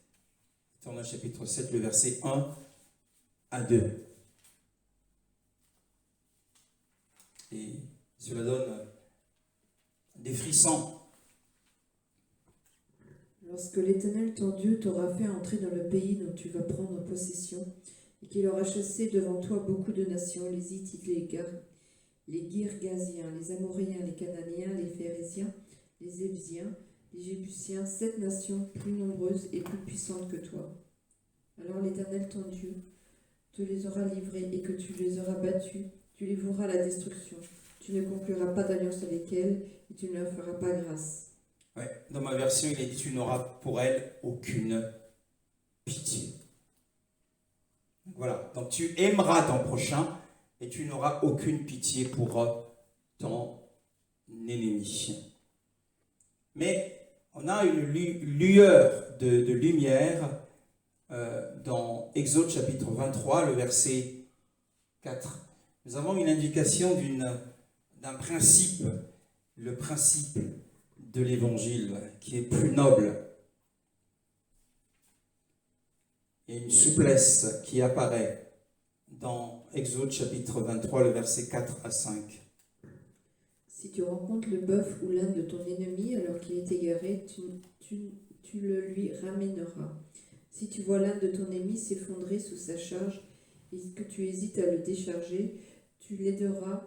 Deutéronome chapitre 7, le verset 1 à 2. Et cela donne des frissons. Lorsque l'Éternel ton Dieu t'aura fait entrer dans le pays dont tu vas prendre possession, et qu'il aura chassé devant toi beaucoup de nations, les Hittites, les Girgasiens, les Amoréens, les Cananéens, les Phérésiens, les Ébusiens, les Jébusiens, 7 nations plus nombreuses et plus puissantes que toi. Alors l'Éternel ton Dieu te les aura livrés et que tu les auras battus, tu les voueras à la destruction. Tu ne concluras pas d'alliance avec elles et tu ne leur feras pas grâce. Ouais, dans ma version, il est dit, tu n'auras pour elles aucune pitié. Voilà, donc tu aimeras ton prochain et tu n'auras aucune pitié pour ton ennemi. Mais on a une lueur de lumière dans Exode chapitre 23, le verset 4. Nous avons une indication d'un principe, le principe de l'évangile, qui est plus noble. Il y a une souplesse qui apparaît dans Exode chapitre 23, le verset 4 à 5. Si tu rencontres le bœuf ou l'âne de ton ennemi alors qu'il est égaré, tu le lui ramèneras. Si tu vois l'âne de ton ennemi s'effondrer sous sa charge et que tu hésites à le décharger, tu l'aideras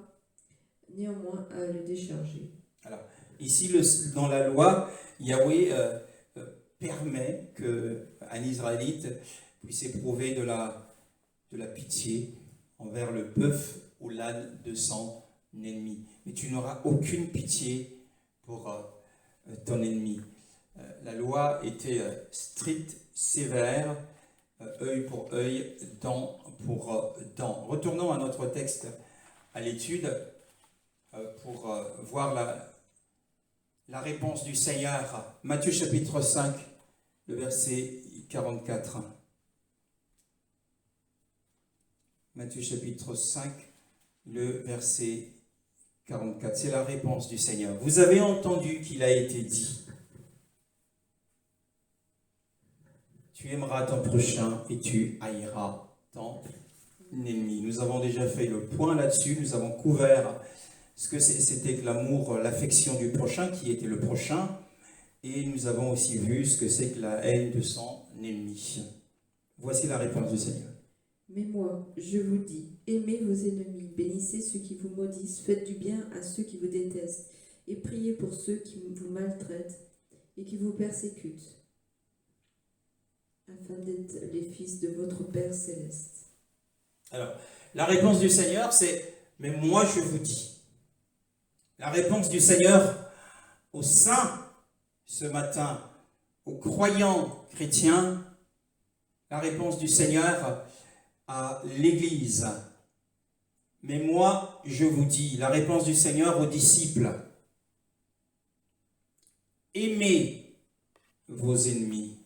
néanmoins à le décharger. Alors, ici, dans la loi, Yahweh permet qu'un Israélite puisse éprouver de la pitié envers le bœuf ou l'âne de son ennemi. Mais tu n'auras aucune pitié pour ton ennemi. La loi était stricte, sévère, œil pour œil, dent pour dent. Retournons à notre texte, à l'étude, pour voir la réponse du Seigneur. Matthieu chapitre 5, le verset 44. Matthieu chapitre 5, le verset 44. C'est la réponse du Seigneur. Vous avez entendu qu'il a été dit, tu aimeras ton prochain et tu haïras ton ennemi. Nous avons déjà fait le point là-dessus, nous avons couvert ce que c'était que l'amour, l'affection du prochain, qui était le prochain, et nous avons aussi vu ce que c'est que la haine de son ennemi. Voici la réponse du Seigneur. Mais moi, je vous dis, aimez vos ennemis, bénissez ceux qui vous maudissent, faites du bien à ceux qui vous détestent, et priez pour ceux qui vous maltraitent et qui vous persécutent, afin d'être les fils de votre Père céleste. Alors, la réponse du Seigneur, c'est « mais moi je vous dis ». La réponse du Seigneur aux saints ce matin, aux croyants chrétiens, la réponse du Seigneur à l'Église. Mais moi, je vous dis, la réponse du Seigneur aux disciples. Aimez vos ennemis.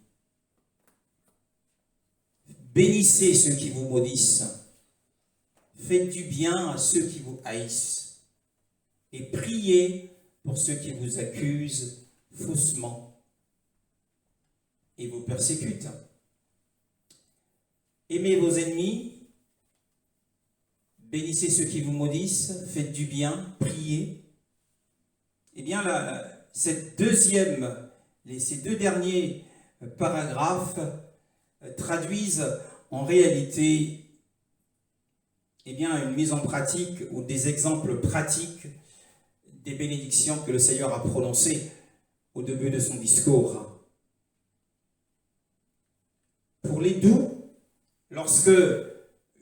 Bénissez ceux qui vous maudissent. Faites du bien à ceux qui vous haïssent. Et priez pour ceux qui vous accusent faussement et vous persécutent. Aimez vos ennemis, bénissez ceux qui vous maudissent, faites du bien, priez. Eh bien, ces deux derniers paragraphes traduisent en réalité une mise en pratique ou des exemples pratiques des bénédictions que le Seigneur a prononcées au début de son discours. Pour les doux, lorsque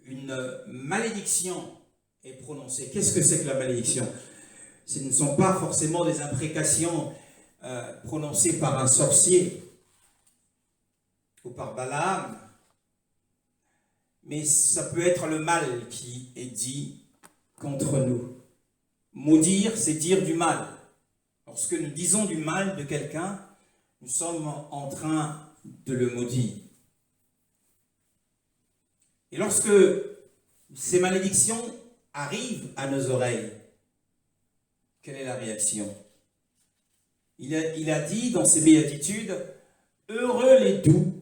une malédiction est prononcée, qu'est-ce que c'est que la malédiction? Ce ne sont pas forcément des imprécations prononcées par un sorcier, ou par Balaam, mais ça peut être le mal qui est dit contre nous. Maudire, c'est dire du mal. Lorsque nous disons du mal de quelqu'un, nous sommes en train de le maudire. Et lorsque ces malédictions arrivent à nos oreilles, quelle est la réaction? Il a dit dans ses béatitudes, « Heureux les doux,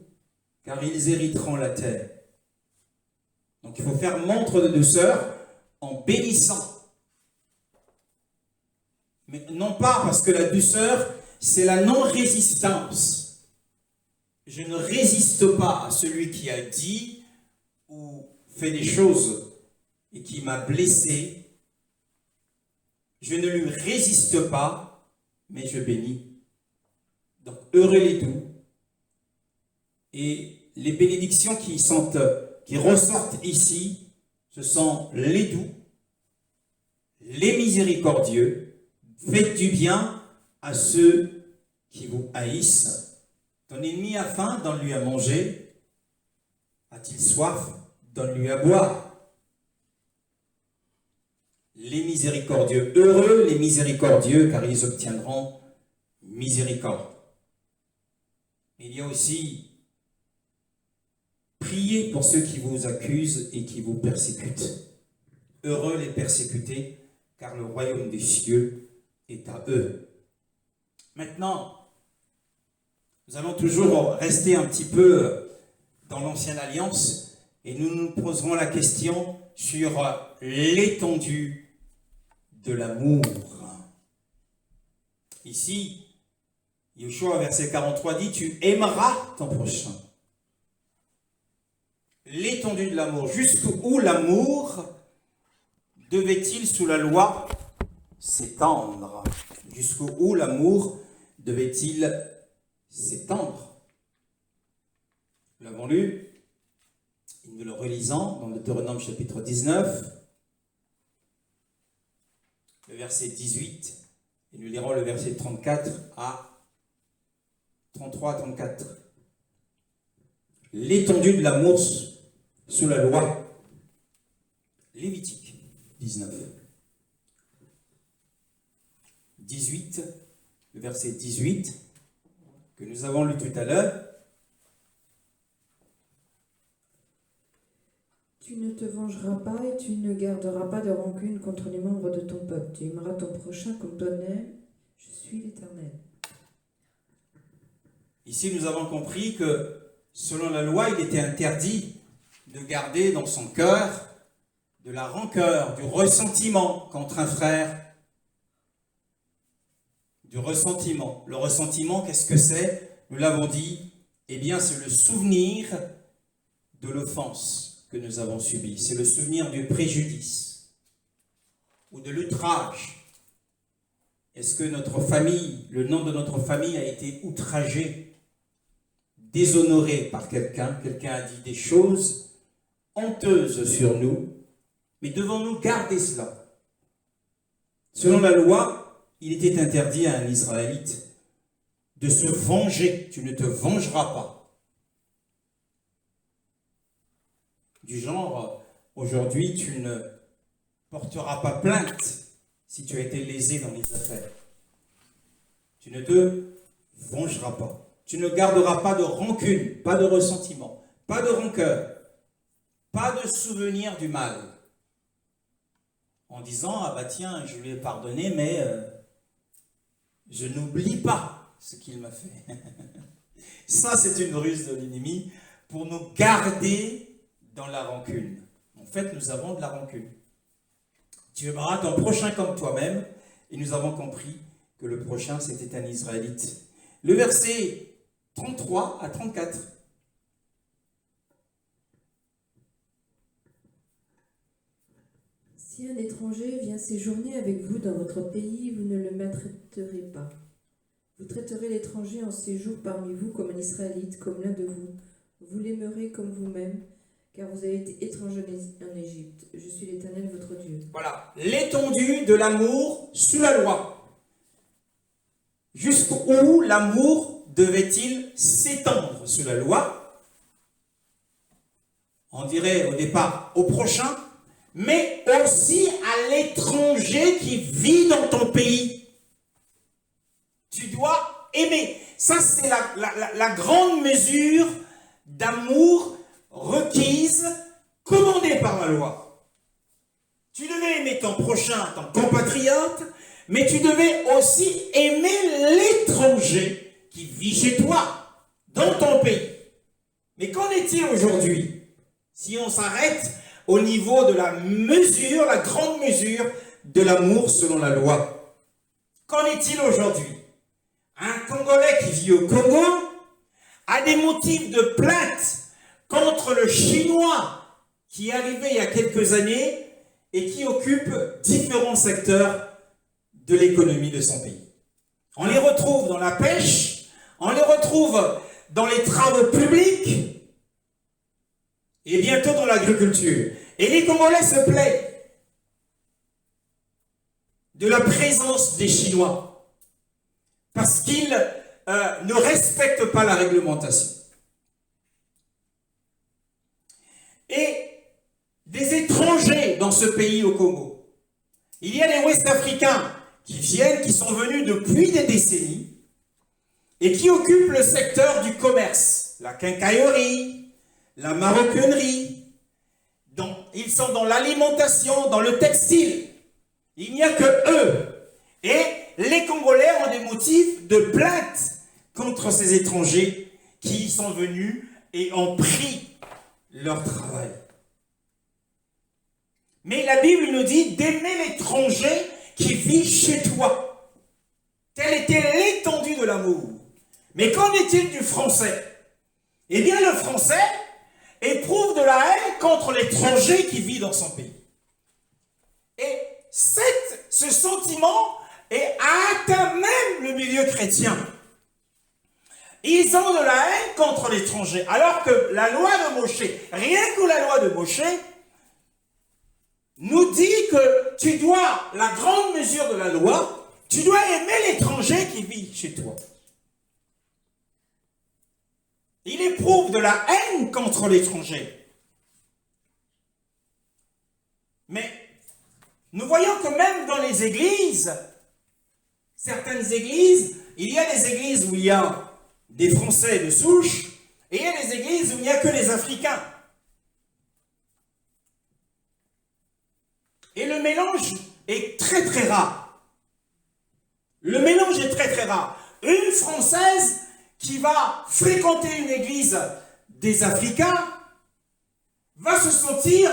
car ils hériteront la terre. » Donc il faut faire montre de douceur en bénissant. Mais non pas parce que la douceur, c'est la non-résistance. Je ne résiste pas à celui qui a dit ou fait des choses et qui m'a blessé. Je ne lui résiste pas, mais je bénis. Donc, heureux les doux. Et les bénédictions qui ressortent ici, ce sont les doux, les miséricordieux. Faites du bien à ceux qui vous haïssent. Ton ennemi a faim, donne-lui à manger. A-t-il soif, donne-lui à boire. Les miséricordieux, heureux les miséricordieux, car ils obtiendront miséricorde. Il y a aussi priez pour ceux qui vous accusent et qui vous persécutent. Heureux les persécutés, car le royaume des cieux est à eux. Maintenant, nous allons toujours rester un petit peu dans l'ancienne alliance et nous nous poserons la question sur l'étendue de l'amour. Ici, Yeshua, verset 43 dit, tu aimeras ton prochain. L'étendue de l'amour, jusqu'où l'amour devait-il sous la loi s'étendre? Jusqu'où l'amour devait-il s'étendre? Nous l'avons lu, et nous le relisons dans Deutéronome chapitre 19, le verset 18, et nous lirons le verset 34 à 33 à 34. L'étendue de l'amour sous la loi. Lévitique 19. 18, le verset 18, que nous avons lu tout à l'heure. Tu ne te vengeras pas et tu ne garderas pas de rancune contre les membres de ton peuple. Tu aimeras ton prochain comme toi-même. Je suis l'Éternel. Ici, nous avons compris que, selon la loi, il était interdit de garder dans son cœur de la rancœur, du ressentiment contre un frère. Du ressentiment. Le ressentiment, qu'est-ce que c'est? Nous l'avons dit, eh bien, c'est le souvenir de l'offense que nous avons subie. C'est le souvenir du préjudice ou de l'outrage. Est-ce que notre famille, le nom de notre famille a été outragé, déshonoré par quelqu'un? Quelqu'un a dit des choses honteuses sur nous, mais devons-nous garder cela? Selon la loi, il était interdit à un Israélite de se venger. Tu ne te vengeras pas. Du genre, aujourd'hui, tu ne porteras pas plainte si tu as été lésé dans les affaires. Tu ne te vengeras pas. Tu ne garderas pas de rancune, pas de ressentiment, pas de rancœur, pas de souvenir du mal. En disant, ah bah tiens, je lui ai pardonné, mais je n'oublie pas ce qu'il m'a fait. Ça, c'est une ruse de l'ennemi pour nous garder dans la rancune. En fait, nous avons de la rancune. Tu aimeras ton prochain comme toi-même. Et nous avons compris que le prochain, c'était un Israélite. Le verset 33 à 34. Si un étranger vient séjourner avec vous dans votre pays, vous ne le maltraiterez pas. Vous traiterez l'étranger en séjour parmi vous comme un Israélite, comme l'un de vous. Vous l'aimerez comme vous-même, car vous avez été étranger en Égypte. Je suis l'Éternel, votre Dieu. Voilà, l'étendue de l'amour sous la loi. Jusqu'où l'amour devait-il s'étendre sous la loi? on dirait au départ au prochain, mais aussi à l'étranger qui vit dans ton pays. Tu dois aimer. Ça, c'est la grande mesure d'amour requise, commandée par la loi. Tu devais aimer ton prochain, ton compatriote, mais tu devais aussi aimer l'étranger qui vit chez toi, dans ton pays. Mais qu'en est-il aujourd'hui? Si on s'arrête au niveau de la mesure, la grande mesure de l'amour selon la loi. Qu'en est-il aujourd'hui? Un Congolais qui vit au Congo a des motifs de plainte contre le Chinois qui est arrivé il y a quelques années et qui occupe différents secteurs de l'économie de son pays. On les retrouve dans la pêche, on les retrouve dans les travaux publics et bientôt dans l'agriculture. Et les Congolais se plaignent de la présence des Chinois parce qu'ils ne respectent pas la réglementation. Et des étrangers dans ce pays au Congo. Il y a des Ouest-Africains qui viennent, qui sont venus depuis des décennies et qui occupent le secteur du commerce, la quincaillerie, la maroquinerie. Donc, ils sont dans l'alimentation, dans le textile. Il n'y a que eux. Et les Congolais ont des motifs de plainte contre ces étrangers qui sont venus et ont pris leur travail. Mais la Bible nous dit d'aimer l'étranger qui vit chez toi. Telle était l'étendue de l'amour. Mais qu'en est-il du français? Eh bien, le français éprouve de la haine contre l'étranger qui vit dans son pays. Et ce sentiment a atteint même le milieu chrétien. Ils ont de la haine contre l'étranger, alors que la loi de Moshe, rien que la loi de Moshe, nous dit que tu dois, la grande mesure de la loi, tu dois aimer l'étranger qui vit chez toi. Il éprouve de la haine contre l'étranger. Mais nous voyons que même dans les églises, certaines églises, il y a des églises où il y a des Français de souche, et il y a des églises où il n'y a que des Africains. Et le mélange est très très rare. Le mélange est très très rare. Une Française qui va fréquenter une église des Africains va se sentir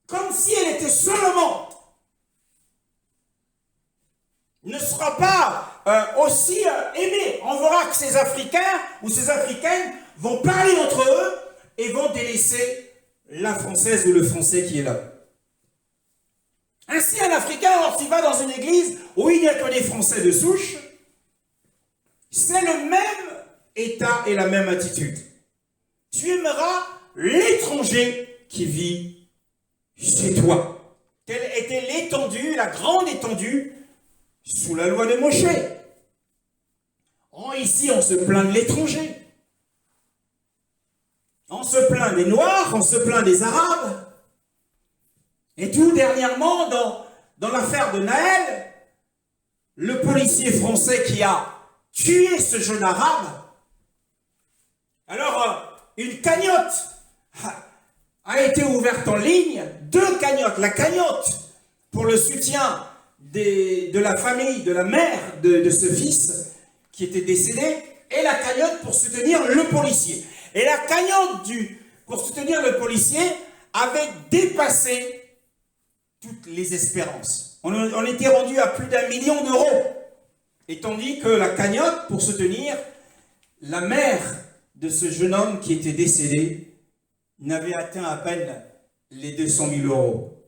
comme si elle était seulement. Ne sera pas aussi aimée. On verra que ces Africains ou ces Africaines vont parler entre eux et vont délaisser la Française ou le Français qui est là. Ainsi, un Africain, lorsqu'il va dans une église où il n'y a que des Français de souche, c'est le même état et la même attitude. Tu aimeras l'étranger qui vit chez toi. Telle était l'étendue, la grande étendue, sous la loi de Moshe. Ici, on se plaint de l'étranger. On se plaint des Noirs, on se plaint des Arabes. Et tout dernièrement, dans l'affaire de Naël, le policier français qui a tué ce jeune arabe, alors une cagnotte a été ouverte en ligne, 2 cagnottes, la cagnotte pour le soutien de la famille, de la mère de ce fils qui était décédé, et la cagnotte pour soutenir le policier. Et la cagnotte pour soutenir le policier avait dépassé toutes les espérances. On était rendu à plus d'1 million d'euros. Et tandis que la cagnotte pour soutenir la mère de ce jeune homme qui était décédé n'avait atteint à peine les 200 000 euros.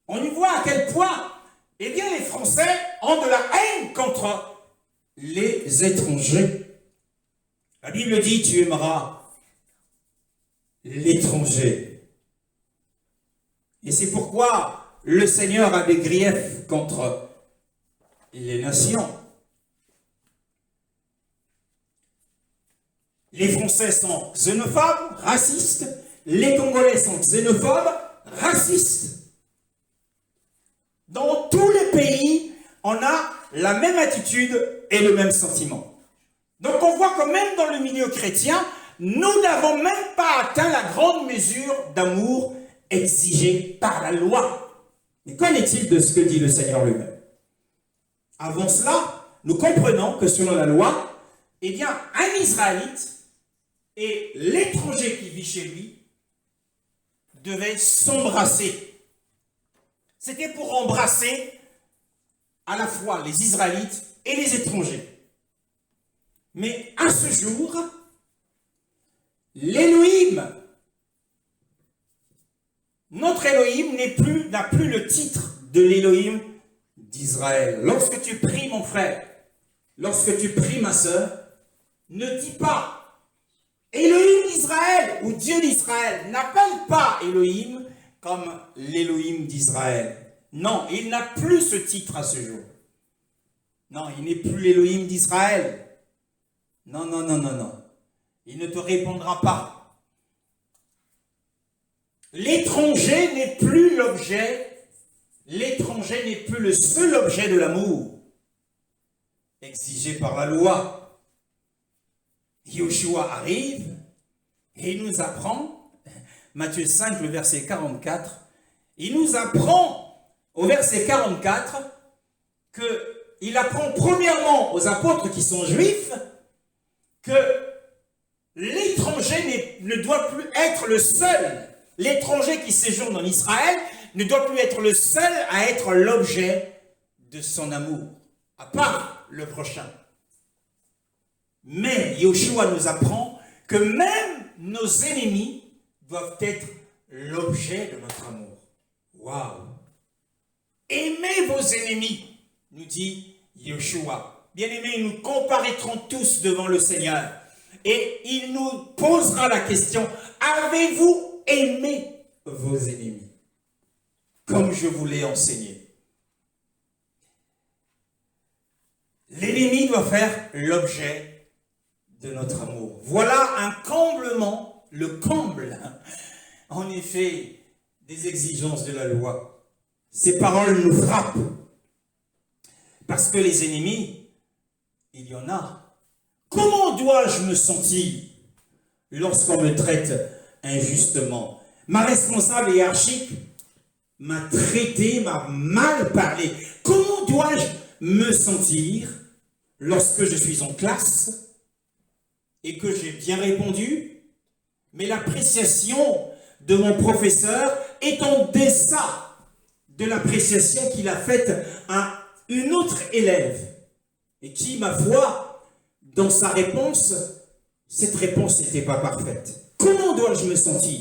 On y voit à quel point, eh bien, les Français ont de la haine contre les étrangers. La Bible dit, tu aimeras l'étranger. Et c'est pourquoi le Seigneur a des griefs contre les nations. Les Français sont xénophobes, racistes. les Congolais sont xénophobes, racistes. Dans tous les pays, on a la même attitude et le même sentiment. Donc on voit que même dans le milieu chrétien, nous n'avons même pas atteint la grande mesure d'amour exigée par la loi. Mais qu'en est-il de ce que dit le Seigneur lui-même? Avant cela, nous comprenons que selon la loi, eh bien, un Israélite et l'étranger qui vit chez lui devaient s'embrasser. C'était pour embrasser à la fois les Israélites et les étrangers. Mais à ce jour, l'Élohim, notre Élohim n'a plus le titre de l'Élohim d'Israël. Lorsque tu pries, mon frère, lorsque tu pries, ma sœur, ne dis pas Élohim d'Israël ou Dieu d'Israël. N'appelle pas Élohim comme l'Élohim d'Israël. Non, il n'a plus ce titre à ce jour. Non, il n'est plus l'Élohim d'Israël. Non, non, non, non, non. Il ne te répondra pas. L'étranger n'est plus l'objet, l'étranger n'est plus le seul objet de l'amour exigé par la loi. Yoshua arrive et il nous apprend, Matthieu 5, le verset 44, il nous apprend au verset 44 qu'il apprend premièrement aux apôtres qui sont juifs que l'étranger ne doit plus être le seul. L'étranger qui séjourne en Israël ne doit plus être le seul à être l'objet de son amour, à part le prochain. Mais Yoshua nous apprend que même nos ennemis doivent être l'objet de notre amour. Waouh! Aimez vos ennemis, nous dit Yoshua. Bien-aimés, nous comparaîtrons tous devant le Seigneur. Et il nous posera la question, avez-vous aimé vos ennemis comme je vous l'ai enseigné? L'ennemi doit faire l'objet de notre amour. Voilà un comblement, le comble, en effet, des exigences de la loi. Ces paroles nous frappent. Parce que les ennemis, il y en a. Comment dois-je me sentir lorsqu'on me traite injustement? Ma responsable hiérarchique m'a traité, m'a mal parlé. Comment dois-je me sentir lorsque je suis en classe et que j'ai bien répondu, mais l'appréciation de mon professeur est en deçà de l'appréciation qu'il a faite à une autre élève et qui, ma foi, dans sa réponse, cette réponse n'était pas parfaite. Comment dois-je me sentir?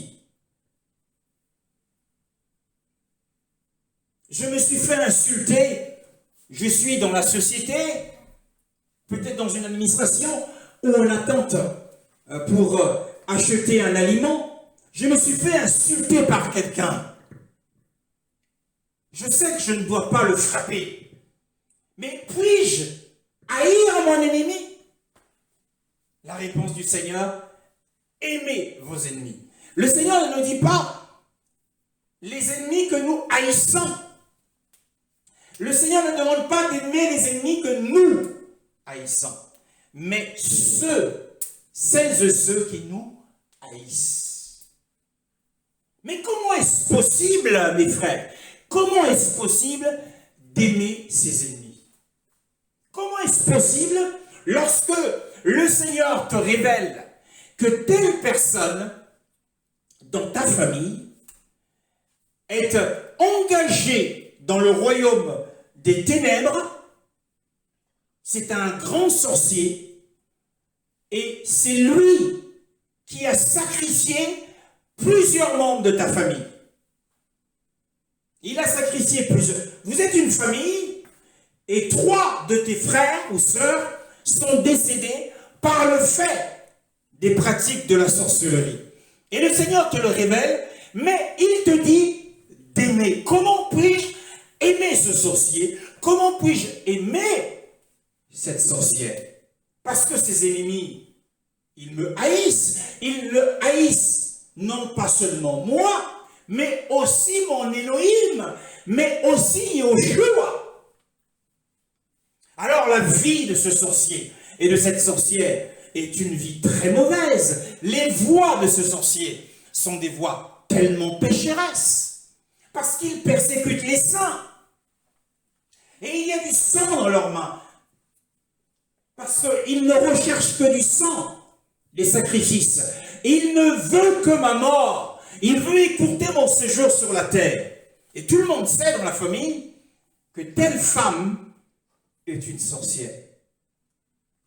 Je me suis fait insulter, je suis dans la société, peut-être dans une administration où on attend pour acheter un aliment, je me suis fait insulter par quelqu'un. Je sais que je ne dois pas le frapper, mais puis-je haïr mon ennemi? La réponse du Seigneur, aimez vos ennemis. Le Seigneur ne nous dit pas les ennemis que nous haïssons. Le Seigneur ne demande pas d'aimer les ennemis que nous haïssons, mais celles et ceux qui nous haïssent. Mais comment est-ce possible, mes frères? Comment est-ce possible d'aimer ses ennemis? Comment est-ce possible lorsque le Seigneur te révèle que telle personne dans ta famille est engagée dans le royaume des ténèbres, c'est un grand sorcier et c'est lui qui a sacrifié plusieurs membres de ta famille. Il a sacrifié plusieurs. Vous êtes une famille et 3 de tes frères ou sœurs sont décédés par le fait des pratiques de la sorcellerie. Et le Seigneur te le révèle, mais il te dit d'aimer. Comment puis-je aimer ce sorcier? Comment puis-je aimer cette sorcière? Parce que ses ennemis, ils me haïssent. Ils le haïssent non pas seulement moi, mais aussi mon Elohim, mais aussi Yoshua. Alors la vie de ce sorcier et de cette sorcière est une vie très mauvaise. Les voies de ce sorcier sont des voies tellement pécheresses, parce qu'il persécute les saints. Et il y a du sang dans leurs mains, parce qu'il ne recherche que du sang, des sacrifices. Il ne veut que ma mort. Il veut écourter mon séjour sur la terre. Et tout le monde sait dans la famille que telle femme est une sorcière.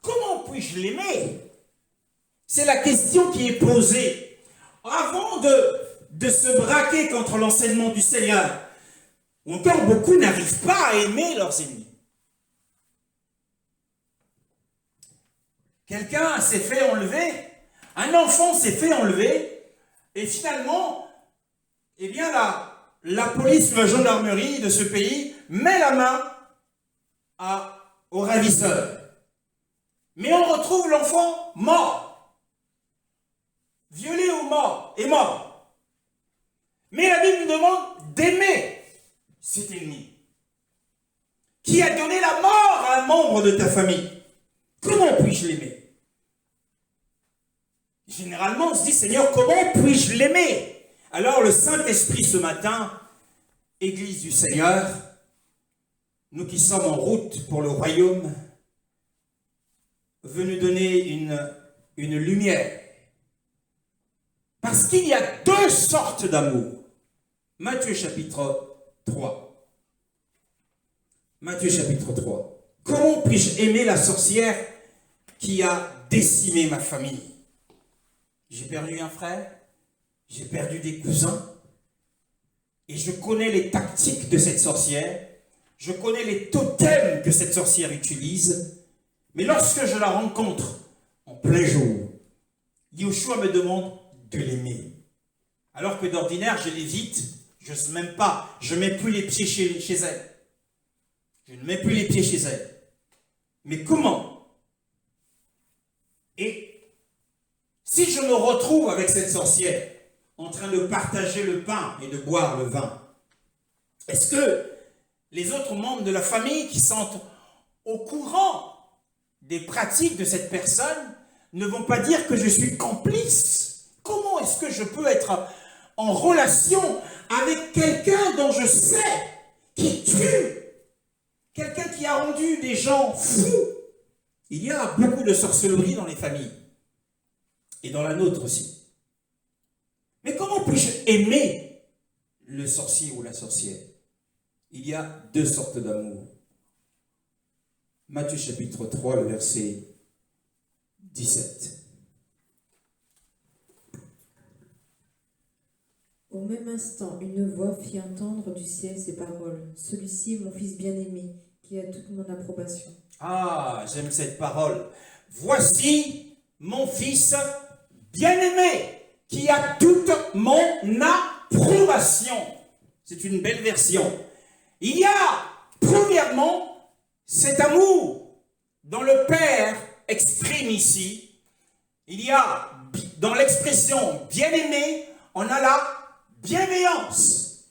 Comment puis-je l'aimer? C'est la question qui est posée. Avant de se braquer contre l'enseignement du Seigneur, encore beaucoup n'arrivent pas à aimer leurs ennemis. Quelqu'un s'est fait enlever, un enfant s'est fait enlever, et finalement, eh bien la police ou la gendarmerie de ce pays met la main au ravisseur. Mais on retrouve l'enfant mort, violé ou mort, et mort. Mais la Bible nous demande d'aimer cet ennemi qui a donné la mort à un membre de ta famille. Comment puis-je l'aimer? Généralement, on se dit, Seigneur, comment puis-je l'aimer? Alors le Saint-Esprit ce matin, Église du Seigneur, nous qui sommes en route pour le royaume, veut nous donner une lumière. Parce qu'il y a deux sortes d'amour. Matthieu chapitre 3. Matthieu chapitre 3. Comment puis-je aimer la sorcière qui a décimé ma famille? J'ai perdu un frère, j'ai perdu des cousins, et je connais les tactiques de cette sorcière, je connais les totems que cette sorcière utilise, mais lorsque je la rencontre en plein jour, Yoshua me demande de l'aimer. Alors que d'ordinaire, je l'évite, je n'ose même pas, je ne mets plus les pieds chez elle. Je ne mets plus les pieds chez elle. Mais comment? Et si je me retrouve avec cette sorcière en train de partager le pain et de boire le vin, est-ce que les autres membres de la famille qui sont au courant des pratiques de cette personne ne vont pas dire que je suis complice? Comment est-ce que je peux être en relation avec quelqu'un dont je sais qui tue? Quelqu'un qui a rendu des gens fous? Il y a beaucoup de sorcellerie dans les familles. Et dans la nôtre aussi. Mais comment puis-je aimer le sorcier ou la sorcière? Il y a deux sortes d'amour. Matthieu chapitre 3, le verset 17. Au même instant, une voix fit entendre du ciel ces paroles. Celui-ci est mon fils bien-aimé, qui a toute mon approbation. Ah, j'aime cette parole. Voici mon fils bien-aimé, qui a toute mon approbation. C'est une belle version. Il y a, premièrement, cet amour dont le Père exprime ici. Il y a, dans l'expression bien-aimé, on a la bienveillance.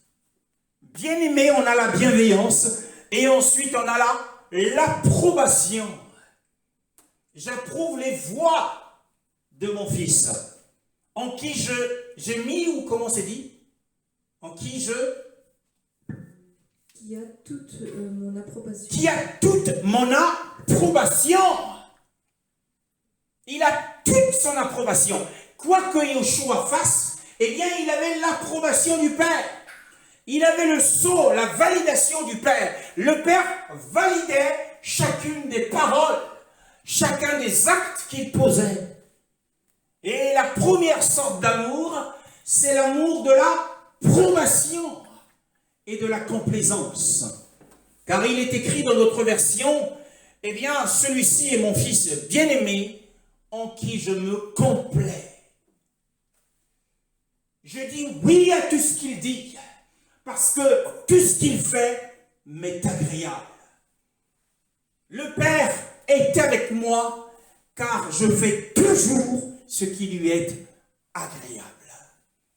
Bien-aimé, on a la bienveillance. Et ensuite, on a l'approbation. J'approuve les voies de mon fils, en qui j'ai mis, ou comment c'est dit? En qui Qui a toute mon approbation. Qui a toute mon approbation. Il a toute son approbation. Quoi que Yoshua fasse, eh bien, il avait l'approbation du Père. Il avait le sceau, la validation du Père. Le Père validait chacune des paroles, chacun des actes qu'il posait. Et la première sorte d'amour, c'est l'amour de l'approbation et de la complaisance. Car il est écrit dans notre version, eh bien, celui-ci est mon fils bien-aimé, en qui je me complais. Je dis oui à tout ce qu'il dit, parce que tout ce qu'il fait m'est agréable. Le Père est avec moi, car je fais toujours ce qui lui est agréable.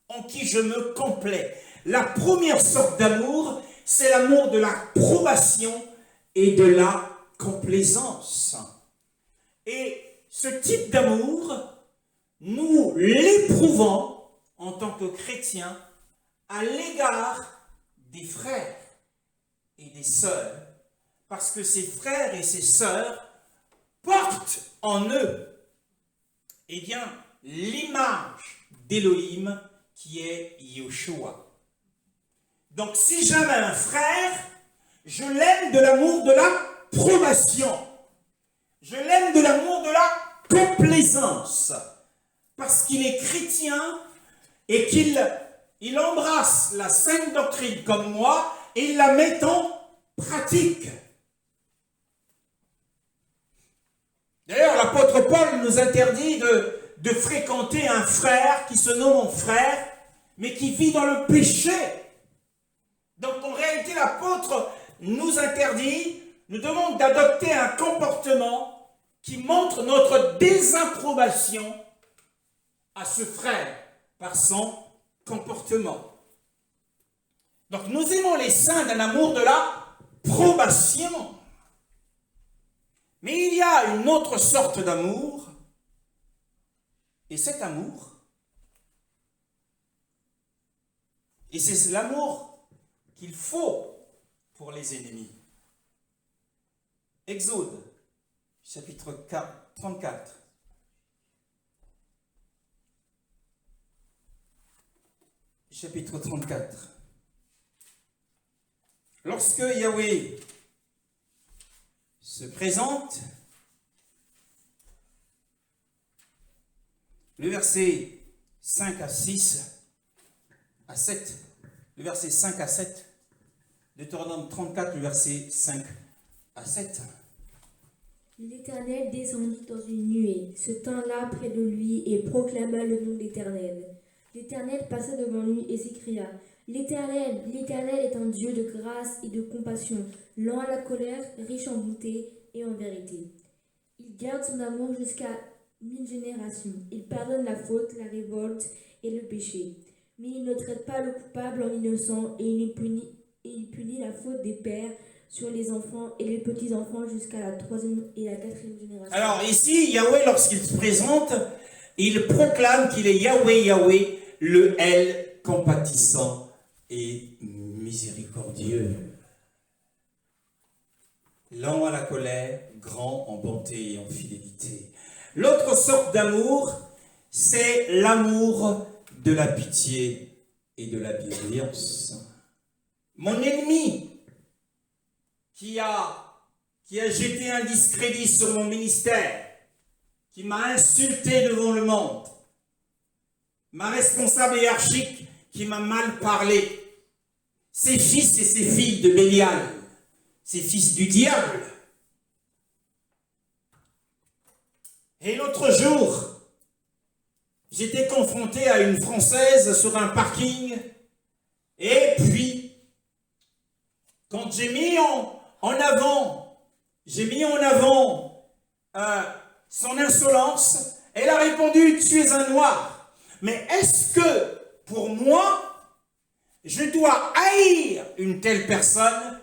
en qui je me complais. La première sorte d'amour, c'est l'amour de l'approbation et de la complaisance. Et ce type d'amour, nous l'éprouvons en tant que chrétiens à l'égard des frères et des sœurs, parce que ces frères et ces sœurs portent en eux, eh bien, l'image d'Élohim qui est Yeshua. Donc, si j'aime un frère, je l'aime de l'amour de l'approbation. Je l'aime de l'amour de la complaisance. Parce qu'il est chrétien et qu'il embrasse la sainte doctrine comme moi et il la met en pratique. D'ailleurs, l'apôtre Paul nous interdit de fréquenter un frère qui se nomme frère, mais qui vit dans le péché. Donc, en réalité, l'apôtre nous interdit, nous demande d'adopter un comportement qui montre notre désapprobation à ce frère par son comportement. Donc, nous aimons les saints d'un amour de l'approbation. Mais il y a une autre sorte d'amour, et cet amour, et c'est l'amour qu'il faut pour les ennemis. Exode, chapitre 34. Chapitre 34. Lorsque Yahweh se présente, le verset 5 à 6 à 7, le verset 5 à 7, Deutéronome 34, le verset 5 à 7. L'Éternel descendit dans une nuée, se tint là près de lui et proclama le nom d'Éternel. L'Éternel passa devant lui et s'écria: L'Éternel, l'Éternel est un Dieu de grâce et de compassion, lent à la colère, riche en bonté et en vérité. Il garde son amour jusqu'à 1000 générations. Il pardonne la faute, la révolte et le péché. Mais il ne traite pas le coupable en innocent et il punit la faute des pères sur les enfants et les petits-enfants jusqu'à la 3e et la 4e génération. Alors ici, Yahweh, lorsqu'il se présente, il proclame qu'il est Yahweh, Yahweh, le El compatissant et miséricordieux. Lent à la colère, grand en bonté et en fidélité. L'autre sorte d'amour, c'est l'amour de la pitié et de la bienveillance. Mon ennemi, qui a jeté un discrédit sur mon ministère, qui m'a insulté devant le monde, ma responsable hiérarchique qui m'a mal parlé, ses fils et ses filles de Bélial, ses fils du diable. Et l'autre jour, j'étais confronté à une Française sur un parking, et puis, quand j'ai mis en avant son insolence, elle a répondu: tu es un noir. Mais est-ce que, pour moi, je dois haïr une telle personne?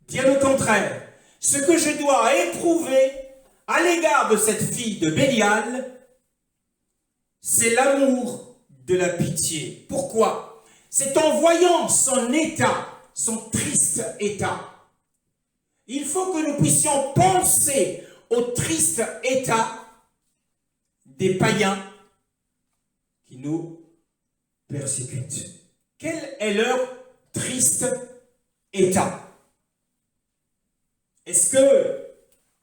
Bien au contraire. Ce que je dois éprouver à l'égard de cette fille de Bélial, c'est l'amour de la pitié. Pourquoi? C'est en voyant son état, son triste état. Il faut que nous puissions penser au triste état des païens qui nous persécutent. Quel est leur triste état? Est-ce que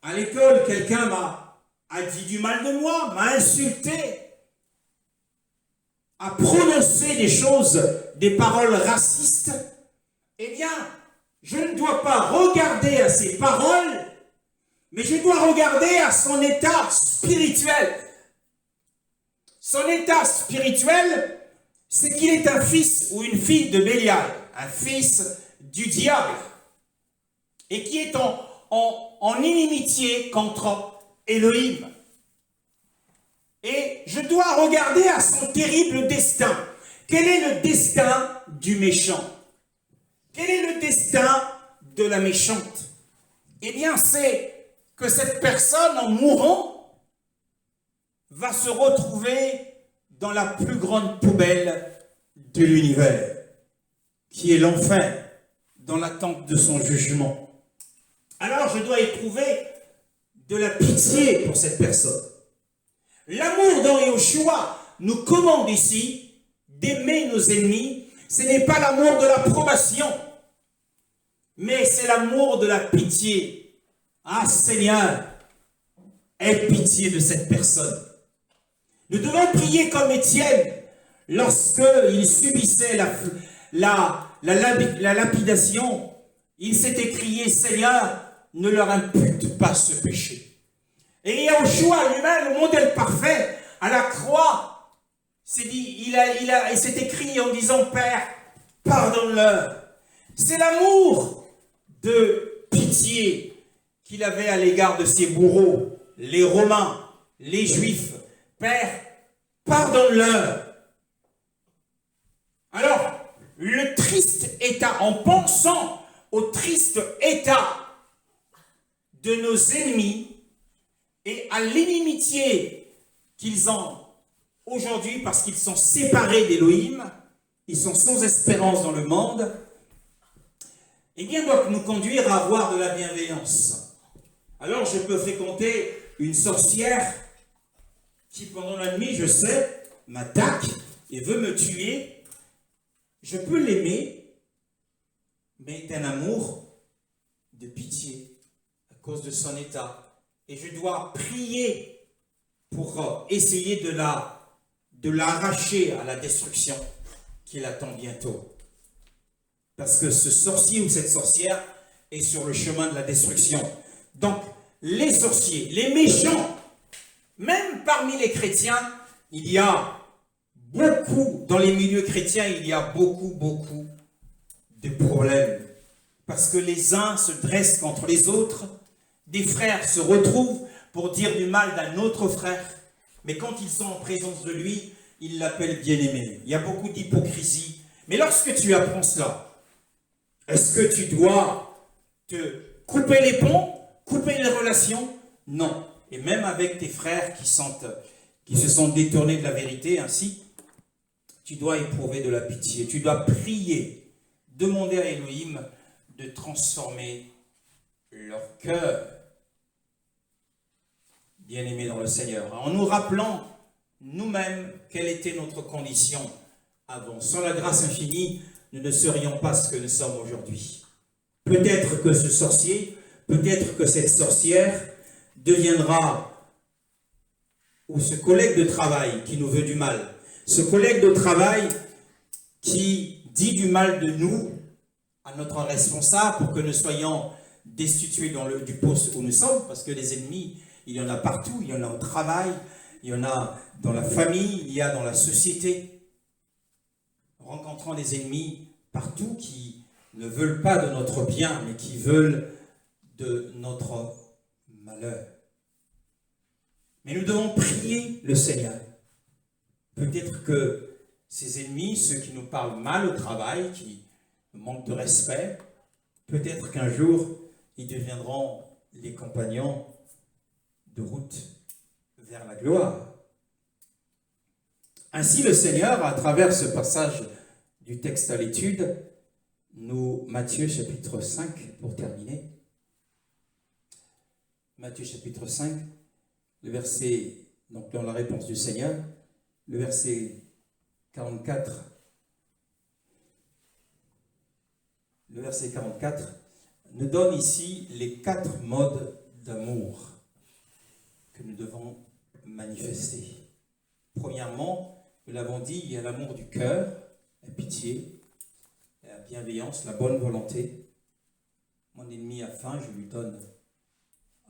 à l'école quelqu'un a dit du mal de moi, m'a insulté, a prononcé des choses, des paroles racistes? Eh bien, je ne dois pas regarder à ces paroles, mais je dois regarder à son état spirituel. Son état spirituel, c'est qu'il est un fils ou une fille de Bélial, un fils du diable, et qui est en inimitié contre Élohim. Et je dois regarder à son terrible destin. Quel est le destin du méchant? Quel est le destin de la méchante? Eh bien, c'est que cette personne, en mourant, va se retrouver dans la plus grande poubelle de l'univers, qui est l'enfer, dans l'attente de son jugement. Alors, je dois éprouver de la pitié pour cette personne. L'amour dont Yahushua nous commande ici d'aimer nos ennemis, ce n'est pas l'amour de l'approbation, mais c'est l'amour de la pitié. Ah Seigneur, aie pitié de cette personne. Nous devons prier comme Étienne lorsqu'il subissait la lapidation. Il s'est écrié, Seigneur, ne leur impute pas ce péché. Et Yahushua lui-même, le modèle parfait, à la croix, il s'est écrit en disant, Père, pardonne-leur. C'est l'amour de pitié qu'il avait à l'égard de ses bourreaux, les Romains, les Juifs. Père, pardonne-leur. Alors, le triste état, en pensant au triste état de nos ennemis et à l'inimitié qu'ils ont aujourd'hui parce qu'ils sont séparés d'Élohim, ils sont sans espérance dans le monde, eh bien, doit nous conduire à avoir de la bienveillance. Alors, je peux fréquenter une sorcière qui, pendant la nuit, je sais, m'attaque et veut me tuer. Je peux l'aimer, mais d'un amour de pitié à cause de son état. Et je dois prier pour essayer de l'arracher à la destruction qui l'attend bientôt. Parce que ce sorcier ou cette sorcière est sur le chemin de la destruction. Donc, les sorciers, les méchants, même parmi les chrétiens, il y a beaucoup, dans les milieux chrétiens, il y a beaucoup de problèmes. Parce que les uns se dressent contre les autres, des frères se retrouvent pour dire du mal d'un autre frère, mais quand ils sont en présence de lui, ils l'appellent bien-aimé. Il y a beaucoup d'hypocrisie. Mais lorsque tu apprends cela, est-ce que tu dois te couper les ponts, couper les relations? Non. Et même avec tes frères qui se sont détournés de la vérité, ainsi, tu dois éprouver de la pitié. Tu dois prier, demander à Elohim de transformer leur cœur, bien-aimés dans le Seigneur, en nous rappelant nous-mêmes quelle était notre condition avant. Sans la grâce infinie, nous ne serions pas ce que nous sommes aujourd'hui. Peut-être que ce sorcier, peut-être que cette sorcière deviendra, ou ce collègue de travail qui nous veut du mal, ce collègue de travail qui dit du mal de nous à notre responsable pour que nous soyons destitués du poste où nous sommes, parce que les ennemis, il y en a partout, il y en a au travail, il y en a dans la famille, il y a dans la société. Rencontrant des ennemis partout qui ne veulent pas de notre bien, mais qui veulent de notre malheur. Mais nous devons prier le Seigneur. Peut-être que ces ennemis, ceux qui nous parlent mal au travail, qui nous manquent de respect, peut-être qu'un jour, ils deviendront les compagnons de route vers la gloire. Ainsi, le Seigneur, à travers ce passage du texte à l'étude, Matthieu chapitre 5, pour terminer, Matthieu chapitre 5, le verset, donc dans la réponse du Seigneur, le verset 44, nous donne ici les 4 modes d'amour que nous devons manifester. Premièrement, nous l'avons dit, il y a l'amour du cœur, la pitié, la bienveillance, la bonne volonté. Mon ennemi a faim, je lui donne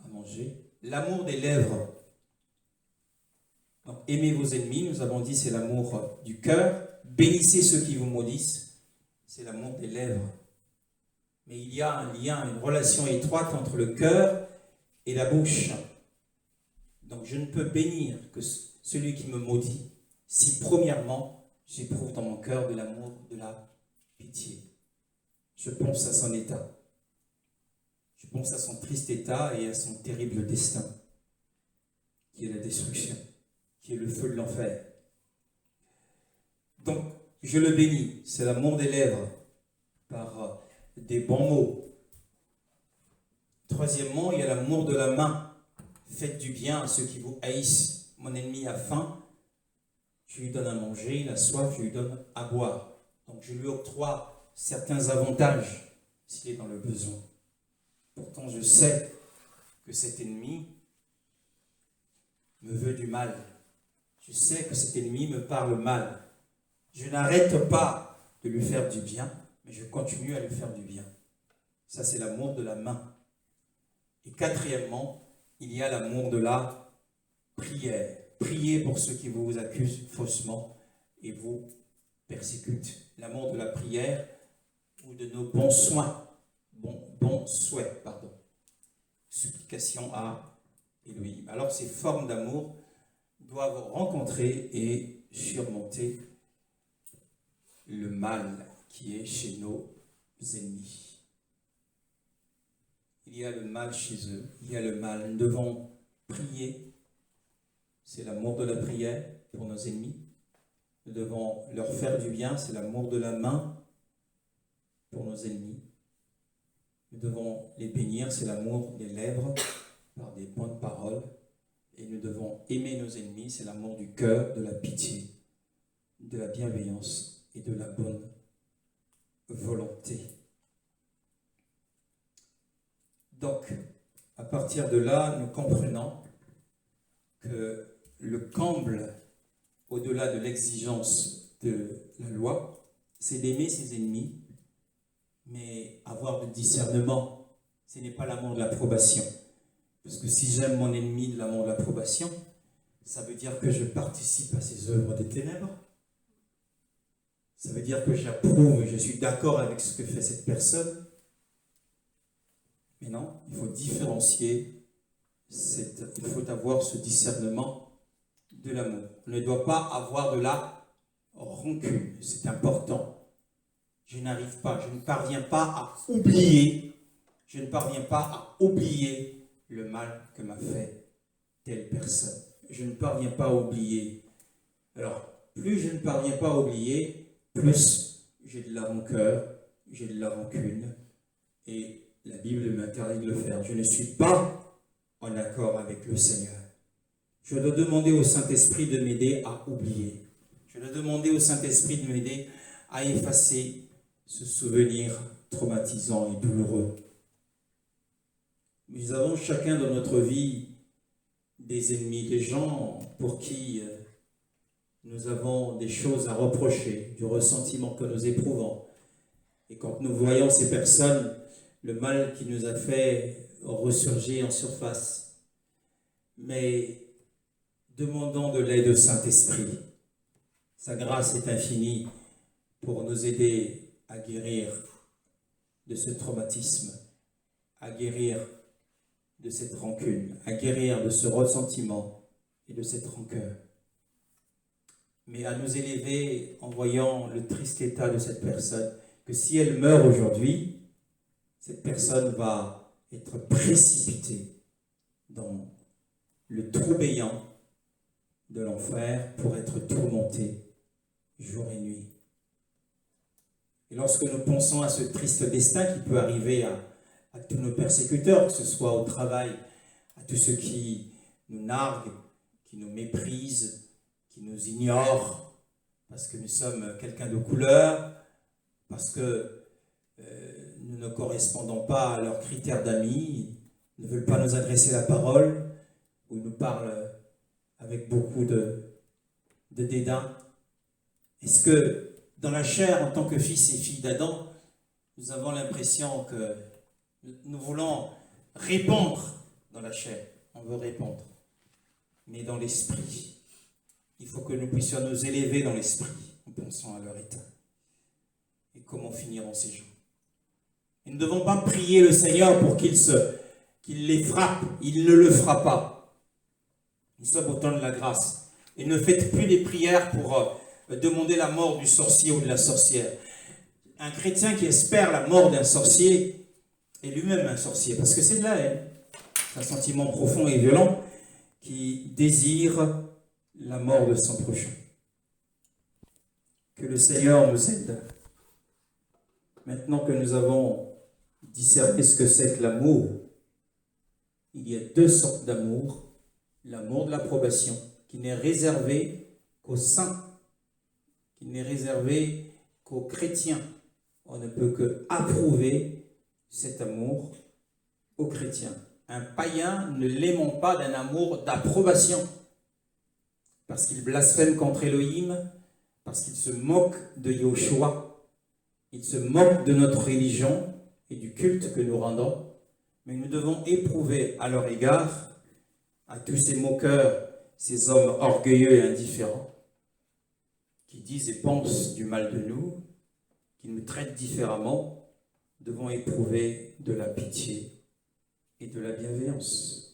à manger. L'amour des lèvres. Donc, aimez vos ennemis, nous avons dit, c'est l'amour du cœur. Bénissez ceux qui vous maudissent, c'est l'amour des lèvres. Mais il y a un lien, une relation étroite entre le cœur et la bouche. Donc, je ne peux bénir que celui qui me maudit si, premièrement, j'éprouve dans mon cœur de l'amour, de la pitié. Je pense à son état. Je pense à son triste état et à son terrible destin, qui est la destruction, qui est le feu de l'enfer. Donc, je le bénis, c'est l'amour des lèvres, par des bons mots. Troisièmement, il y a l'amour de la main. Faites du bien à ceux qui vous haïssent. Mon ennemi a faim, je lui donne à manger, il a soif, je lui donne à boire. Donc je lui octroie certains avantages s'il est dans le besoin. Pourtant, je sais que cet ennemi me veut du mal. Je sais que cet ennemi me parle mal. Je n'arrête pas de lui faire du bien, mais je continue à lui faire du bien. Ça, c'est l'amour de la main. Et quatrièmement, il y a l'amour de la prière. Priez pour ceux qui vous accusent faussement et vous persécutent. L'amour de la prière ou de nos bons soins, bons souhaits, pardon. Supplication à Elohim. Alors ces formes d'amour doivent rencontrer et surmonter le mal qui est chez nos ennemis. Il y a le mal chez eux, il y a le mal. Nous devons prier. C'est l'amour de la prière pour nos ennemis. Nous devons leur faire du bien, c'est l'amour de la main pour nos ennemis. Nous devons les bénir, c'est l'amour des lèvres par des bonnes paroles. Et nous devons aimer nos ennemis, c'est l'amour du cœur, de la pitié, de la bienveillance et de la bonne volonté. Donc, à partir de là, nous comprenons que le comble, au-delà de l'exigence de la loi, c'est d'aimer ses ennemis, mais avoir du discernement. Ce n'est pas l'amour de l'approbation. Parce que si j'aime mon ennemi de l'amour de l'approbation, ça veut dire que je participe à ses œuvres des ténèbres. Ça veut dire que j'approuve et je suis d'accord avec ce que fait cette personne. Mais non, il faut différencier, il faut avoir ce discernement de l'amour. On ne doit pas avoir de la rancune, c'est important. Je n'arrive pas, je ne parviens pas à oublier, le mal que m'a fait telle personne. Je ne parviens pas à oublier. Alors, plus je ne parviens pas à oublier, plus j'ai de la rancœur, j'ai de la rancune, et la Bible m'interdit de le faire. Je ne suis pas en accord avec le Seigneur. Je dois demander au Saint-Esprit de m'aider à oublier. Je dois demander au Saint-Esprit de m'aider à effacer ce souvenir traumatisant et douloureux. Nous avons chacun dans notre vie des ennemis, des gens pour qui nous avons des choses à reprocher, du ressentiment que nous éprouvons. Et quand nous voyons ces personnes, le mal qui nous a fait ressurgir en surface. Mais demandons de l'aide au Saint-Esprit. Sa grâce est infinie pour nous aider à guérir de ce traumatisme, à guérir de cette rancune, à guérir de ce ressentiment et de cette rancœur. Mais à nous élever en voyant le triste état de cette personne, que si elle meurt aujourd'hui, cette personne va être précipitée dans le trou béant de l'enfer pour être tourmentée jour et nuit. Et lorsque nous pensons à ce triste destin qui peut arriver à tous nos persécuteurs, que ce soit au travail, à tous ceux qui nous narguent, qui nous méprisent, qui nous ignorent, parce que nous sommes quelqu'un de couleur, parce que nous ne correspondons pas à leurs critères d'amis, ils ne veulent pas nous adresser la parole, ou ils nous parlent avec beaucoup de dédain. Est-ce que dans la chair, en tant que fils et filles d'Adam, nous avons l'impression que nous voulons répondre dans la chair, on veut répondre, mais dans l'esprit, il faut que nous puissions nous élever dans l'esprit en pensant à leur état. Et comment finiront ces gens? Et nous ne devons pas prier le Seigneur pour qu'il les frappe, il ne le fera pas. Nous sommes au temps de la grâce. Et ne faites plus des prières pour demander la mort du sorcier ou de la sorcière. Un chrétien qui espère la mort d'un sorcier est lui-même un sorcier, parce que c'est de la haine. C'est un sentiment profond et violent qui désire la mort de son prochain. Que le Seigneur nous aide. Maintenant que nous avons discerné ce que c'est que l'amour, il y a deux sortes d'amour. L'amour de l'approbation, qui n'est réservé qu'aux saints, qui n'est réservé qu'aux chrétiens. On ne peut que approuver cet amour aux chrétiens. Un païen ne l'aimons pas d'un amour d'approbation, parce qu'il blasphème contre Elohim, parce qu'il se moque de Yahushua, il se moque de notre religion et du culte que nous rendons, mais nous devons éprouver à leur égard, à tous ces moqueurs, ces hommes orgueilleux et indifférents, qui disent et pensent du mal de nous, qui nous traitent différemment, devons éprouver de la pitié et de la bienveillance.